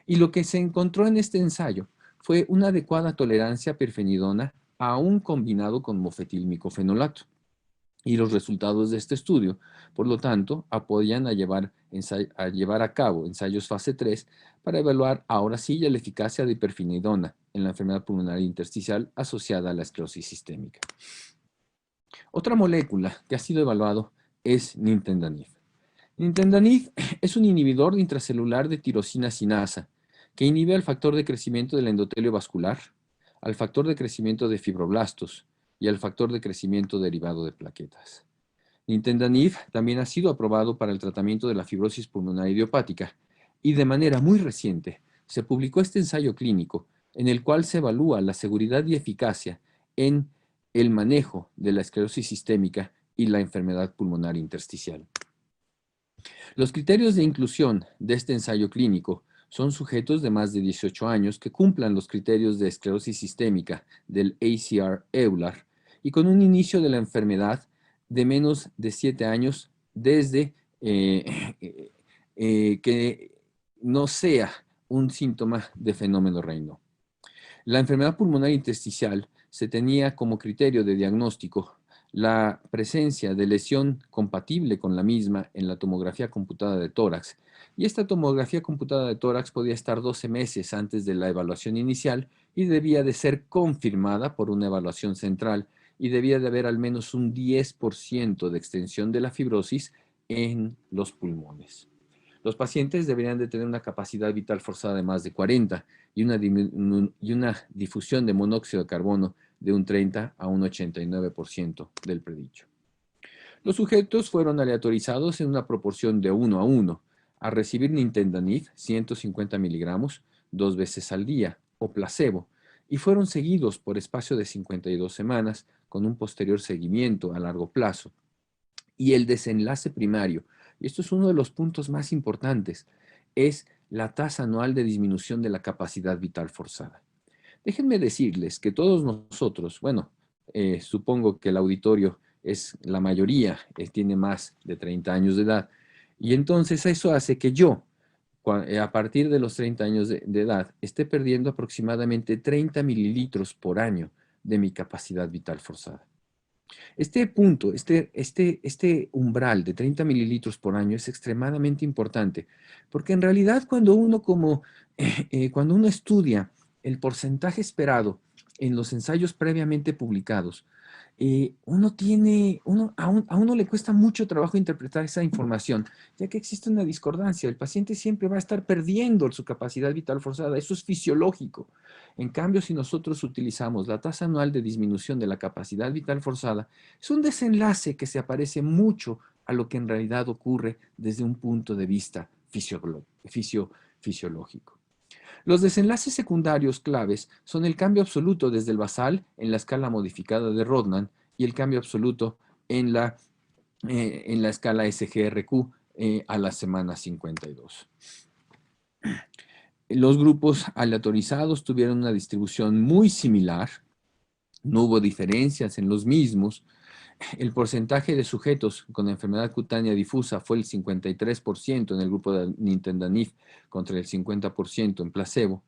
S3: Y lo que se encontró en este ensayo fue una adecuada tolerancia a pirfenidona aún combinado con mofetilmicofenolato. Y los resultados de este estudio, por lo tanto, apoyan a llevar a cabo ensayos fase 3 para evaluar ahora sí ya la eficacia de pirfenidona en la enfermedad pulmonar intersticial asociada a la esclerosis sistémica. Otra molécula que ha sido evaluado es nintedanib. Nintedanib es un inhibidor de intracelular de tirosina sinasa que inhibe al factor de crecimiento del endotelio vascular, al factor de crecimiento de fibroblastos y al factor de crecimiento derivado de plaquetas. Nintedanib también ha sido aprobado para el tratamiento de la fibrosis pulmonar idiopática y de manera muy reciente se publicó este ensayo clínico en el cual se evalúa la seguridad y eficacia en el manejo de la esclerosis sistémica y la enfermedad pulmonar intersticial. Los criterios de inclusión de este ensayo clínico son sujetos de más de 18 años que cumplan los criterios de esclerosis sistémica del ACR-EULAR y con un inicio de la enfermedad de menos de 7 años desde que no sea un síntoma de fenómeno Raynaud. La enfermedad pulmonar intersticial se tenía como criterio de diagnóstico la presencia de lesión compatible con la misma en la tomografía computada de tórax. Y esta tomografía computada de tórax podía estar 12 meses antes de la evaluación inicial y debía de ser confirmada por una evaluación central y debía de haber al menos un 10% de extensión de la fibrosis en los pulmones. Los pacientes deberían de tener una capacidad vital forzada de más de 40 y una difusión de monóxido de carbono de un 30 a un 89% del predicho. Los sujetos fueron aleatorizados en una proporción de 1 a 1 a recibir nintedanib 150 miligramos 2 veces al día o placebo y fueron seguidos por espacio de 52 semanas con un posterior seguimiento a largo plazo. Y el desenlace primario, y esto es uno de los puntos más importantes, es la tasa anual de disminución de la capacidad vital forzada. Déjenme decirles que todos nosotros, bueno, supongo que el auditorio es la mayoría, tiene más de 30 años de edad, y entonces eso hace que yo, a partir de los 30 años de edad, esté perdiendo aproximadamente 30 mililitros por año de mi capacidad vital forzada. Este punto, este umbral de 30 mililitros por año es extremadamente importante, porque en realidad cuando uno estudia el porcentaje esperado en los ensayos previamente publicados, a uno le cuesta mucho trabajo interpretar esa información, ya que existe una discordancia. El paciente siempre va a estar perdiendo su capacidad vital forzada. Eso es fisiológico. En cambio, si nosotros utilizamos la tasa anual de disminución de la capacidad vital forzada, es un desenlace que se aparece mucho a lo que en realidad ocurre desde un punto de vista fisiológico. Los desenlaces secundarios claves son el cambio absoluto desde el basal en la escala modificada de Rodnan y el cambio absoluto en la escala SGRQ a la semana 52. Los grupos aleatorizados tuvieron una distribución muy similar, no hubo diferencias en los mismos. El porcentaje de sujetos con enfermedad cutánea difusa fue el 53% en el grupo de nintedanib contra el 50% en placebo.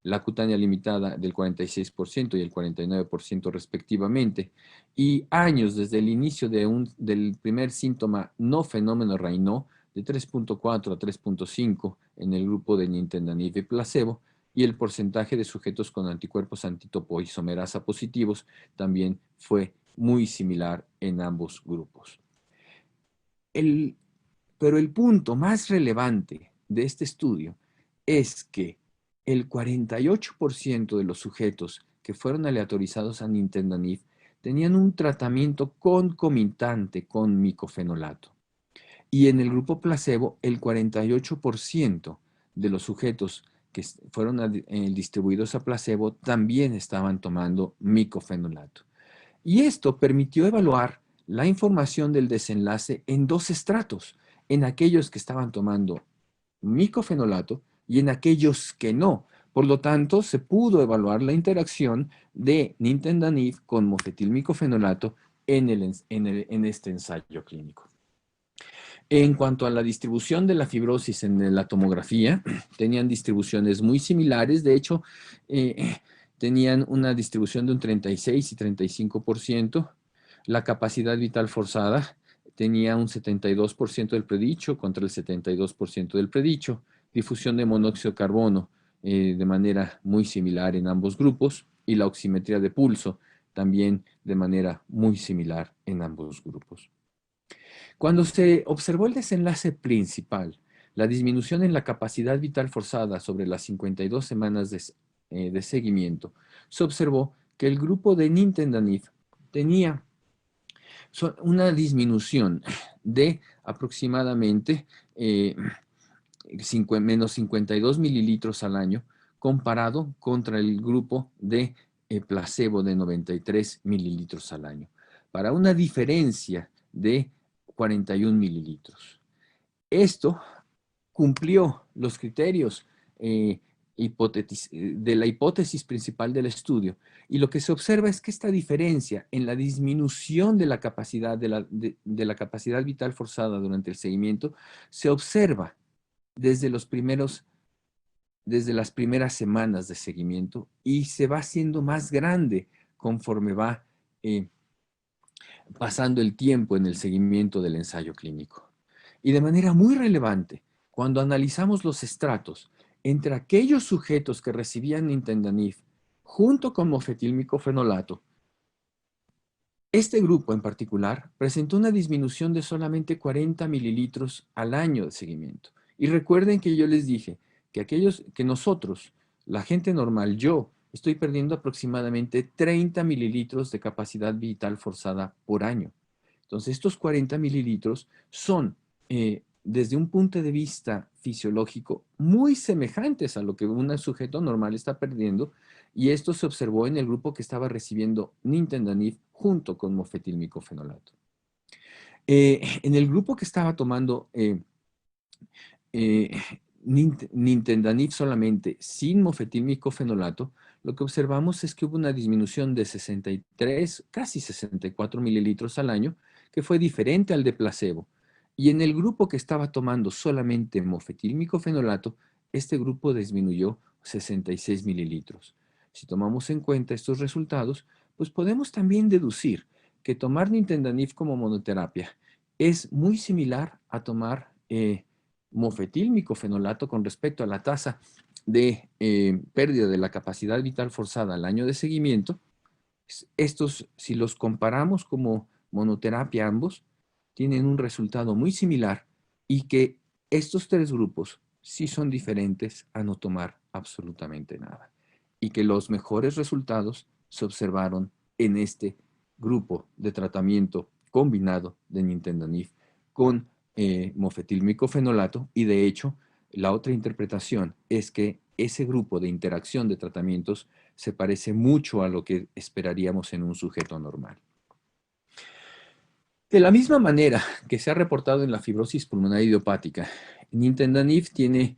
S3: la cutánea limitada del 46% y el 49% respectivamente, y años desde el inicio del primer síntoma no fenómeno Raynaud, de 3.4 a 3.5 en el grupo de nintedanib y placebo, y el porcentaje de sujetos con anticuerpos antitopoisomerasa positivos también fue muy similar en ambos grupos. Pero el punto más relevante de este estudio es que el 48% de los sujetos que fueron aleatorizados a nintedanib tenían un tratamiento concomitante con micofenolato. Y en el grupo placebo, el 48% de los sujetos que fueron distribuidos a placebo también estaban tomando micofenolato. Y esto permitió evaluar la información del desenlace en dos estratos, en aquellos que estaban tomando micofenolato y en aquellos que no. Por lo tanto, se pudo evaluar la interacción de nintedanib con mofetilmicofenolato en este ensayo clínico. En cuanto a la distribución de la fibrosis en la tomografía, tenían distribuciones muy similares. De hecho, tenían una distribución de un 36 y 35%. La capacidad vital forzada tenía un 72% del predicho contra el 72% del predicho. Difusión de monóxido de carbono de manera muy similar en ambos grupos. Y la oximetría de pulso también de manera muy similar en ambos grupos. Cuando se observó el desenlace principal, la disminución en la capacidad vital forzada sobre las 52 semanas de seguimiento, se observó que el grupo de nintedanib tenía una disminución de aproximadamente menos 52 mililitros al año comparado contra el grupo de placebo de 93 mililitros al año, para una diferencia de 41 mililitros. Esto cumplió los criterios de la hipótesis principal del estudio, y lo que se observa es que esta diferencia en la disminución de la capacidad, de la capacidad vital forzada durante el seguimiento se observa desde las primeras semanas de seguimiento y se va haciendo más grande conforme va pasando el tiempo en el seguimiento del ensayo clínico. Y de manera muy relevante, cuando analizamos los estratos entre aquellos sujetos que recibían nintedanib junto con mofetilmicofenolato, este grupo en particular presentó una disminución de solamente 40 mililitros al año de seguimiento. Y recuerden que yo les dije que nosotros, la gente normal, yo, estoy perdiendo aproximadamente 30 mililitros de capacidad vital forzada por año. Entonces, estos 40 mililitros son, desde un punto de vista fisiológico, muy semejantes a lo que un sujeto normal está perdiendo, y esto se observó en el grupo que estaba recibiendo nintedanib junto con mofetilmicofenolato. En el grupo que estaba tomando nintedanib solamente, sin mofetilmicofenolato, lo que observamos es que hubo una disminución de 63, casi 64 mililitros al año, que fue diferente al de placebo. Y en el grupo que estaba tomando solamente mofetilmicofenolato, este grupo disminuyó 66 mililitros. Si tomamos en cuenta estos resultados, pues podemos también deducir que tomar nintedanib como monoterapia es muy similar a tomar mofetilmicofenolato con respecto a la tasa de pérdida de la capacidad vital forzada al año de seguimiento. Estos, si los comparamos como monoterapia ambos, tienen un resultado muy similar, y que estos tres grupos sí son diferentes a no tomar absolutamente nada, y que los mejores resultados se observaron en este grupo de tratamiento combinado de nintedanib con mofetilmicofenolato. Y de hecho, la otra interpretación es que ese grupo de interacción de tratamientos se parece mucho a lo que esperaríamos en un sujeto normal. De la misma manera que se ha reportado en la fibrosis pulmonar idiopática, nintedanib tiene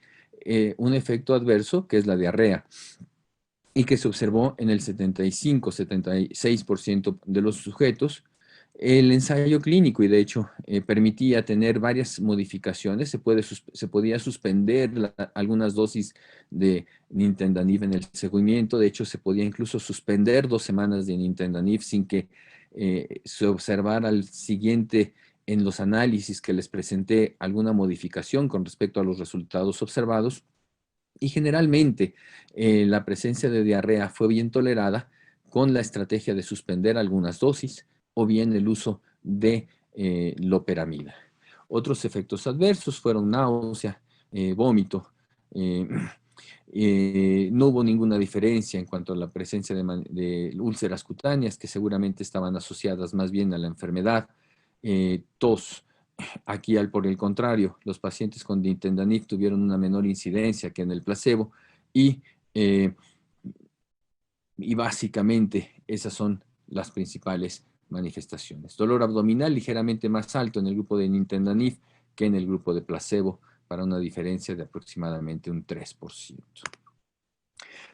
S3: un efecto adverso, que es la diarrea, y que se observó en el 75-76% de los sujetos, el ensayo clínico y de hecho permitía tener varias modificaciones. Se podía suspender algunas dosis de nintedanib en el seguimiento. De hecho, se podía incluso suspender 2 semanas de nintedanib sin que se observara al siguiente en los análisis que les presenté alguna modificación con respecto a los resultados observados. Y generalmente la presencia de diarrea fue bien tolerada con la estrategia de suspender algunas dosis o bien el uso de loperamida. Otros efectos adversos fueron náusea, vómito. eh, no hubo ninguna diferencia en cuanto a la presencia de úlceras cutáneas, que seguramente estaban asociadas más bien a la enfermedad, tos. Aquí, por el contrario, los pacientes con nintedanib tuvieron una menor incidencia que en el placebo y, eh, y básicamente esas son las principales manifestaciones. Dolor abdominal ligeramente más alto en el grupo de nintedanib que en el grupo de placebo, para una diferencia de aproximadamente un 3%.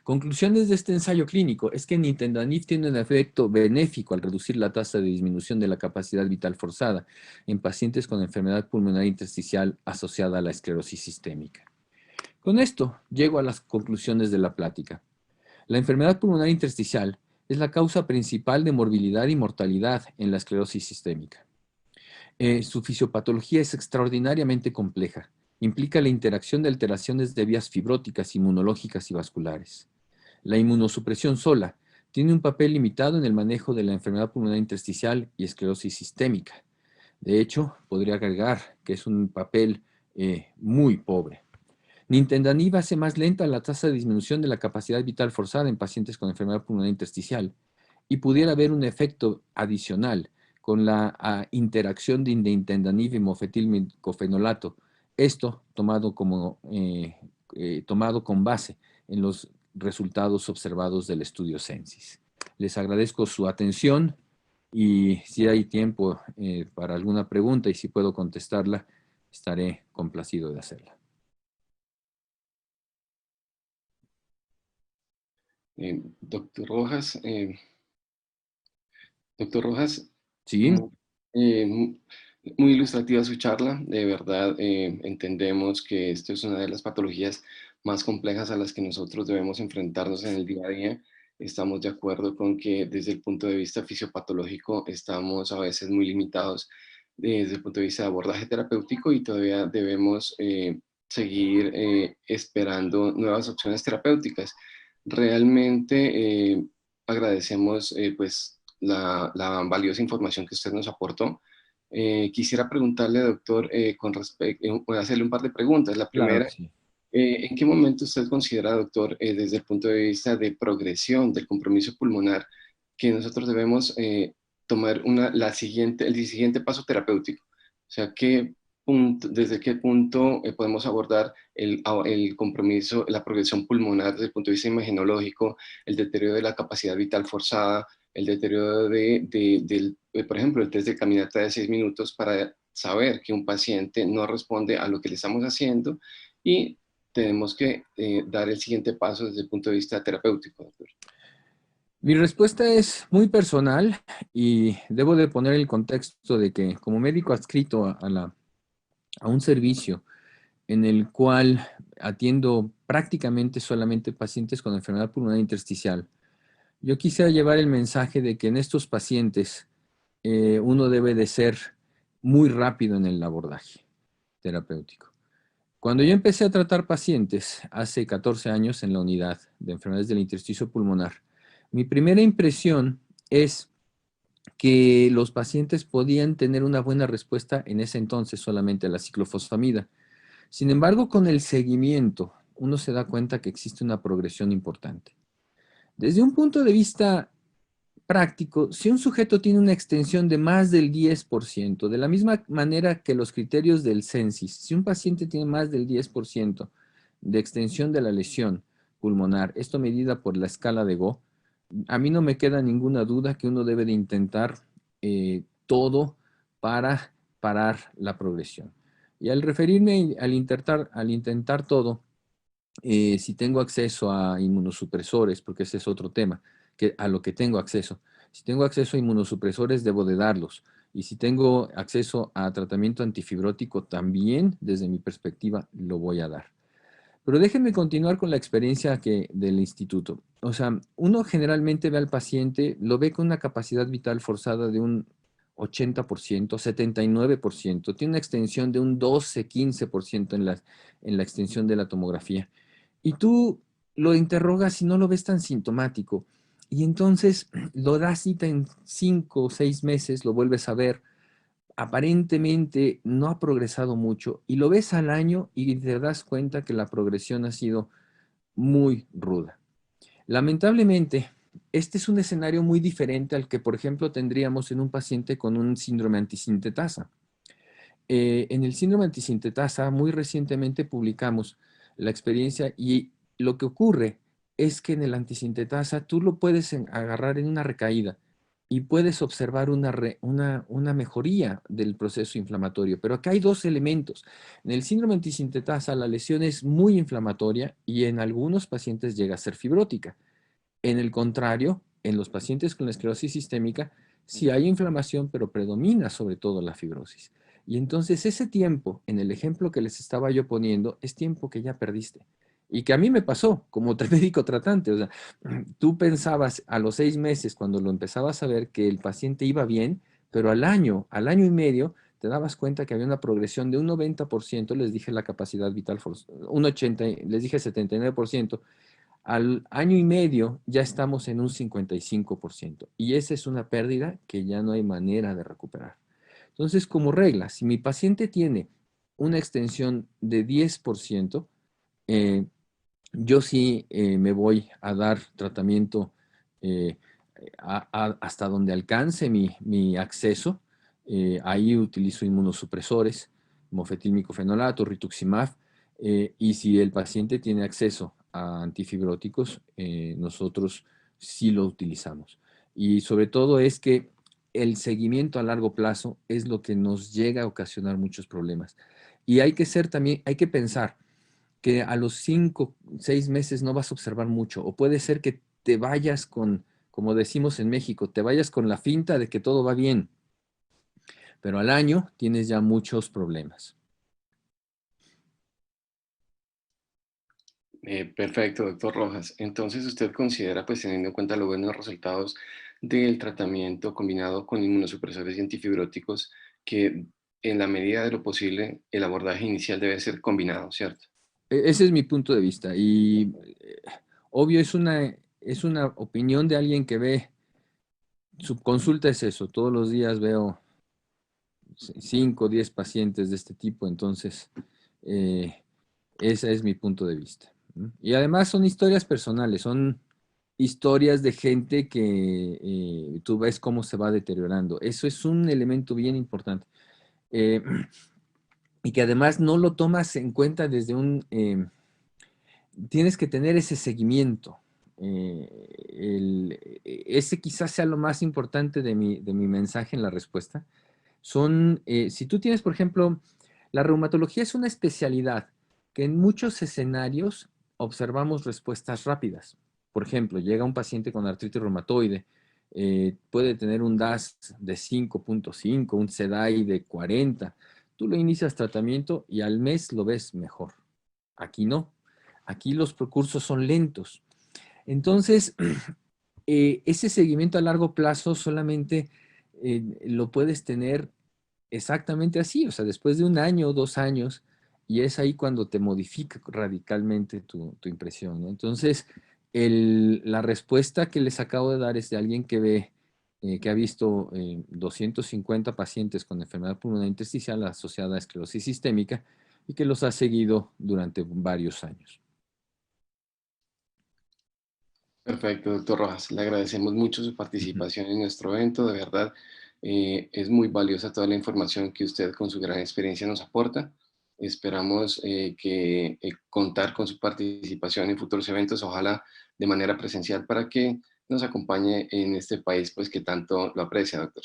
S3: Conclusiones de este ensayo clínico es que nintedanib tiene un efecto benéfico al reducir la tasa de disminución de la capacidad vital forzada en pacientes con enfermedad pulmonar intersticial asociada a la esclerosis sistémica. Con esto llego a las conclusiones de la plática. La enfermedad pulmonar intersticial es la causa principal de morbilidad y mortalidad en la esclerosis sistémica. Su fisiopatología es extraordinariamente compleja. Implica la interacción de alteraciones de vías fibróticas, inmunológicas y vasculares. La inmunosupresión sola tiene un papel limitado en el manejo de la enfermedad pulmonar intersticial y esclerosis sistémica. De hecho, podría agregar que es un papel muy pobre. Nintedanib hace más lenta la tasa de disminución de la capacidad vital forzada en pacientes con enfermedad pulmonar intersticial y pudiera haber un efecto adicional con la interacción de nintedanib y mofetilmicofenolato. Esto tomado con base en los resultados observados del estudio Censis. Les agradezco su atención y si hay tiempo para alguna pregunta y si puedo contestarla, estaré complacido de hacerla.
S2: Doctor Rojas, doctor Rojas,
S3: Sí,
S2: muy ilustrativa su charla. De verdad, entendemos que esto es una de las patologías más complejas a las que nosotros debemos enfrentarnos en el día a día. Estamos de acuerdo con que desde el punto de vista fisiopatológico estamos a veces muy limitados desde el punto de vista de abordaje terapéutico y todavía debemos seguir esperando nuevas opciones terapéuticas. Realmente agradecemos pues la valiosa información que usted nos aportó. Quisiera preguntarle, doctor, voy a hacerle un par de preguntas. La
S3: claro
S2: primera,
S3: que sí.
S2: ¿en qué momento usted considera, doctor, desde el punto de vista de progresión del compromiso pulmonar, que nosotros debemos tomar el siguiente paso terapéutico? O sea, ¿desde qué punto podemos abordar el compromiso, la progresión pulmonar desde el punto de vista imagenológico, el deterioro de la capacidad vital forzada, el deterioro por ejemplo, el test de caminata de 6 minutos para saber que un paciente no responde a lo que le estamos haciendo y tenemos que dar el siguiente paso desde el punto de vista terapéutico, doctor?
S3: Mi respuesta es muy personal y debo de poner el contexto de que como médico adscrito a un servicio en el cual atiendo prácticamente solamente pacientes con enfermedad pulmonar intersticial, yo quisiera llevar el mensaje de que en estos pacientes uno debe de ser muy rápido en el abordaje terapéutico. Cuando yo empecé a tratar pacientes hace 14 años en la unidad de enfermedades del intersticio pulmonar, mi primera impresión es que los pacientes podían tener una buena respuesta en ese entonces solamente a la ciclofosfamida. Sin embargo, con el seguimiento, uno se da cuenta que existe una progresión importante. Desde un punto de vista práctico, si un sujeto tiene una extensión de más del 10%, de la misma manera que los criterios del Censis, si un paciente tiene más del 10% de extensión de la lesión pulmonar, esto medida por la escala de Go, a mí no me queda ninguna duda que uno debe de intentar todo para parar la progresión. Y al referirme al intentar todo, si tengo acceso a inmunosupresores, porque ese es otro tema, a lo que tengo acceso. Si tengo acceso a inmunosupresores, debo de darlos. Y si tengo acceso a tratamiento antifibrótico, también, desde mi perspectiva, lo voy a dar. Pero déjenme continuar con la experiencia del instituto. O sea, uno generalmente ve al paciente, lo ve con una capacidad vital forzada de un 80%, 79%, tiene una extensión de un 12, 15% en la extensión de la tomografía. Y tú lo interrogas y no lo ves tan sintomático. Y entonces lo das cita en 5 o 6 meses, lo vuelves a ver, aparentemente no ha progresado mucho y lo ves al año y te das cuenta que la progresión ha sido muy ruda. Lamentablemente, este es un escenario muy diferente al que, por ejemplo, tendríamos en un paciente con un síndrome antisintetasa. En el síndrome antisintetasa, muy recientemente publicamos la experiencia y lo que ocurre es que en el antisintetasa tú lo puedes agarrar en una recaída y puedes observar una mejoría del proceso inflamatorio. Pero acá hay dos elementos. En el síndrome antisintetasa la lesión es muy inflamatoria y en algunos pacientes llega a ser fibrótica. En el contrario, en los pacientes con la esclerosis sistémica, sí hay inflamación, pero predomina sobre todo la fibrosis. Y entonces ese tiempo, en el ejemplo que les estaba yo poniendo, es tiempo que ya perdiste. Y que a mí me pasó como médico tratante. O sea, tú pensabas a los 6 meses, cuando lo empezabas a ver, que el paciente iba bien, pero al año y medio, te dabas cuenta que había una progresión de un 90%, les dije la capacidad vital, un 80, les dije 79%, al año y medio ya estamos en un 55%. Y esa es una pérdida que ya no hay manera de recuperar. Entonces, como regla, si mi paciente tiene una extensión de 10%, eh, yo sí me voy a dar tratamiento eh, hasta donde alcance mi acceso. Ahí utilizo inmunosupresores, mofetilmicofenolato, rituximab, y si el paciente tiene acceso a antifibróticos, nosotros sí lo utilizamos. Y sobre todo es que el seguimiento a largo plazo es lo que nos llega a ocasionar muchos problemas. Y hay que ser también, hay que pensar que a los 5, 6 meses no vas a observar mucho, o puede ser que te vayas con, como decimos en México, te vayas con la finta de que todo va bien, pero al año tienes ya muchos problemas.
S2: Perfecto, doctor Rojas. Entonces, ¿usted considera, pues teniendo en cuenta los buenos resultados del tratamiento combinado con inmunosupresores y antifibróticos, que en la medida de lo posible el abordaje inicial debe ser combinado, ¿cierto?
S3: Ese es mi punto de vista y obvio es una opinión de alguien que ve, su consulta es eso, todos los días veo 5 o 10 pacientes de este tipo, entonces eh, ese es mi punto de vista. ¿No? Y además son historias personales, son historias de gente que tú ves cómo se va deteriorando. Eso es un elemento bien importante. Eh, y que además no lo tomas en cuenta desde tienes que tener ese seguimiento. Ese quizás sea lo más importante de mi mensaje en la respuesta. Si tú tienes, por ejemplo, la reumatología es una especialidad que en muchos escenarios observamos respuestas rápidas. Por ejemplo, llega un paciente con artritis reumatoide, puede tener un DAS de 5.5, un CDAI de 40. Tú lo inicias tratamiento y al mes lo ves mejor. Aquí no. Aquí los cursos son lentos. Entonces, ese seguimiento a largo plazo solamente lo puedes tener exactamente así, o sea, después de 1 año o 2 años, y es ahí cuando te modifica radicalmente tu impresión, ¿no? Entonces, la respuesta que les acabo de dar es de alguien que ha visto 250 pacientes con enfermedad pulmonar intersticial asociada a esclerosis sistémica y que los ha seguido durante varios años.
S2: Perfecto, doctor Rojas. Le agradecemos mucho su participación en nuestro evento. De verdad, es muy valiosa toda la información que usted con su gran experiencia nos aporta. Esperamos contar con su participación en futuros eventos, ojalá de manera presencial, para que nos acompañe en este país, pues que tanto lo aprecia, doctor.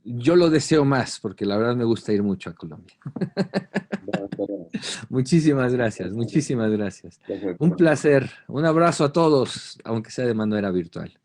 S3: Yo lo deseo más, porque la verdad me gusta ir mucho a Colombia. Muchísimas gracias, muchísimas gracias. Un placer, un abrazo a todos, aunque sea de manera virtual.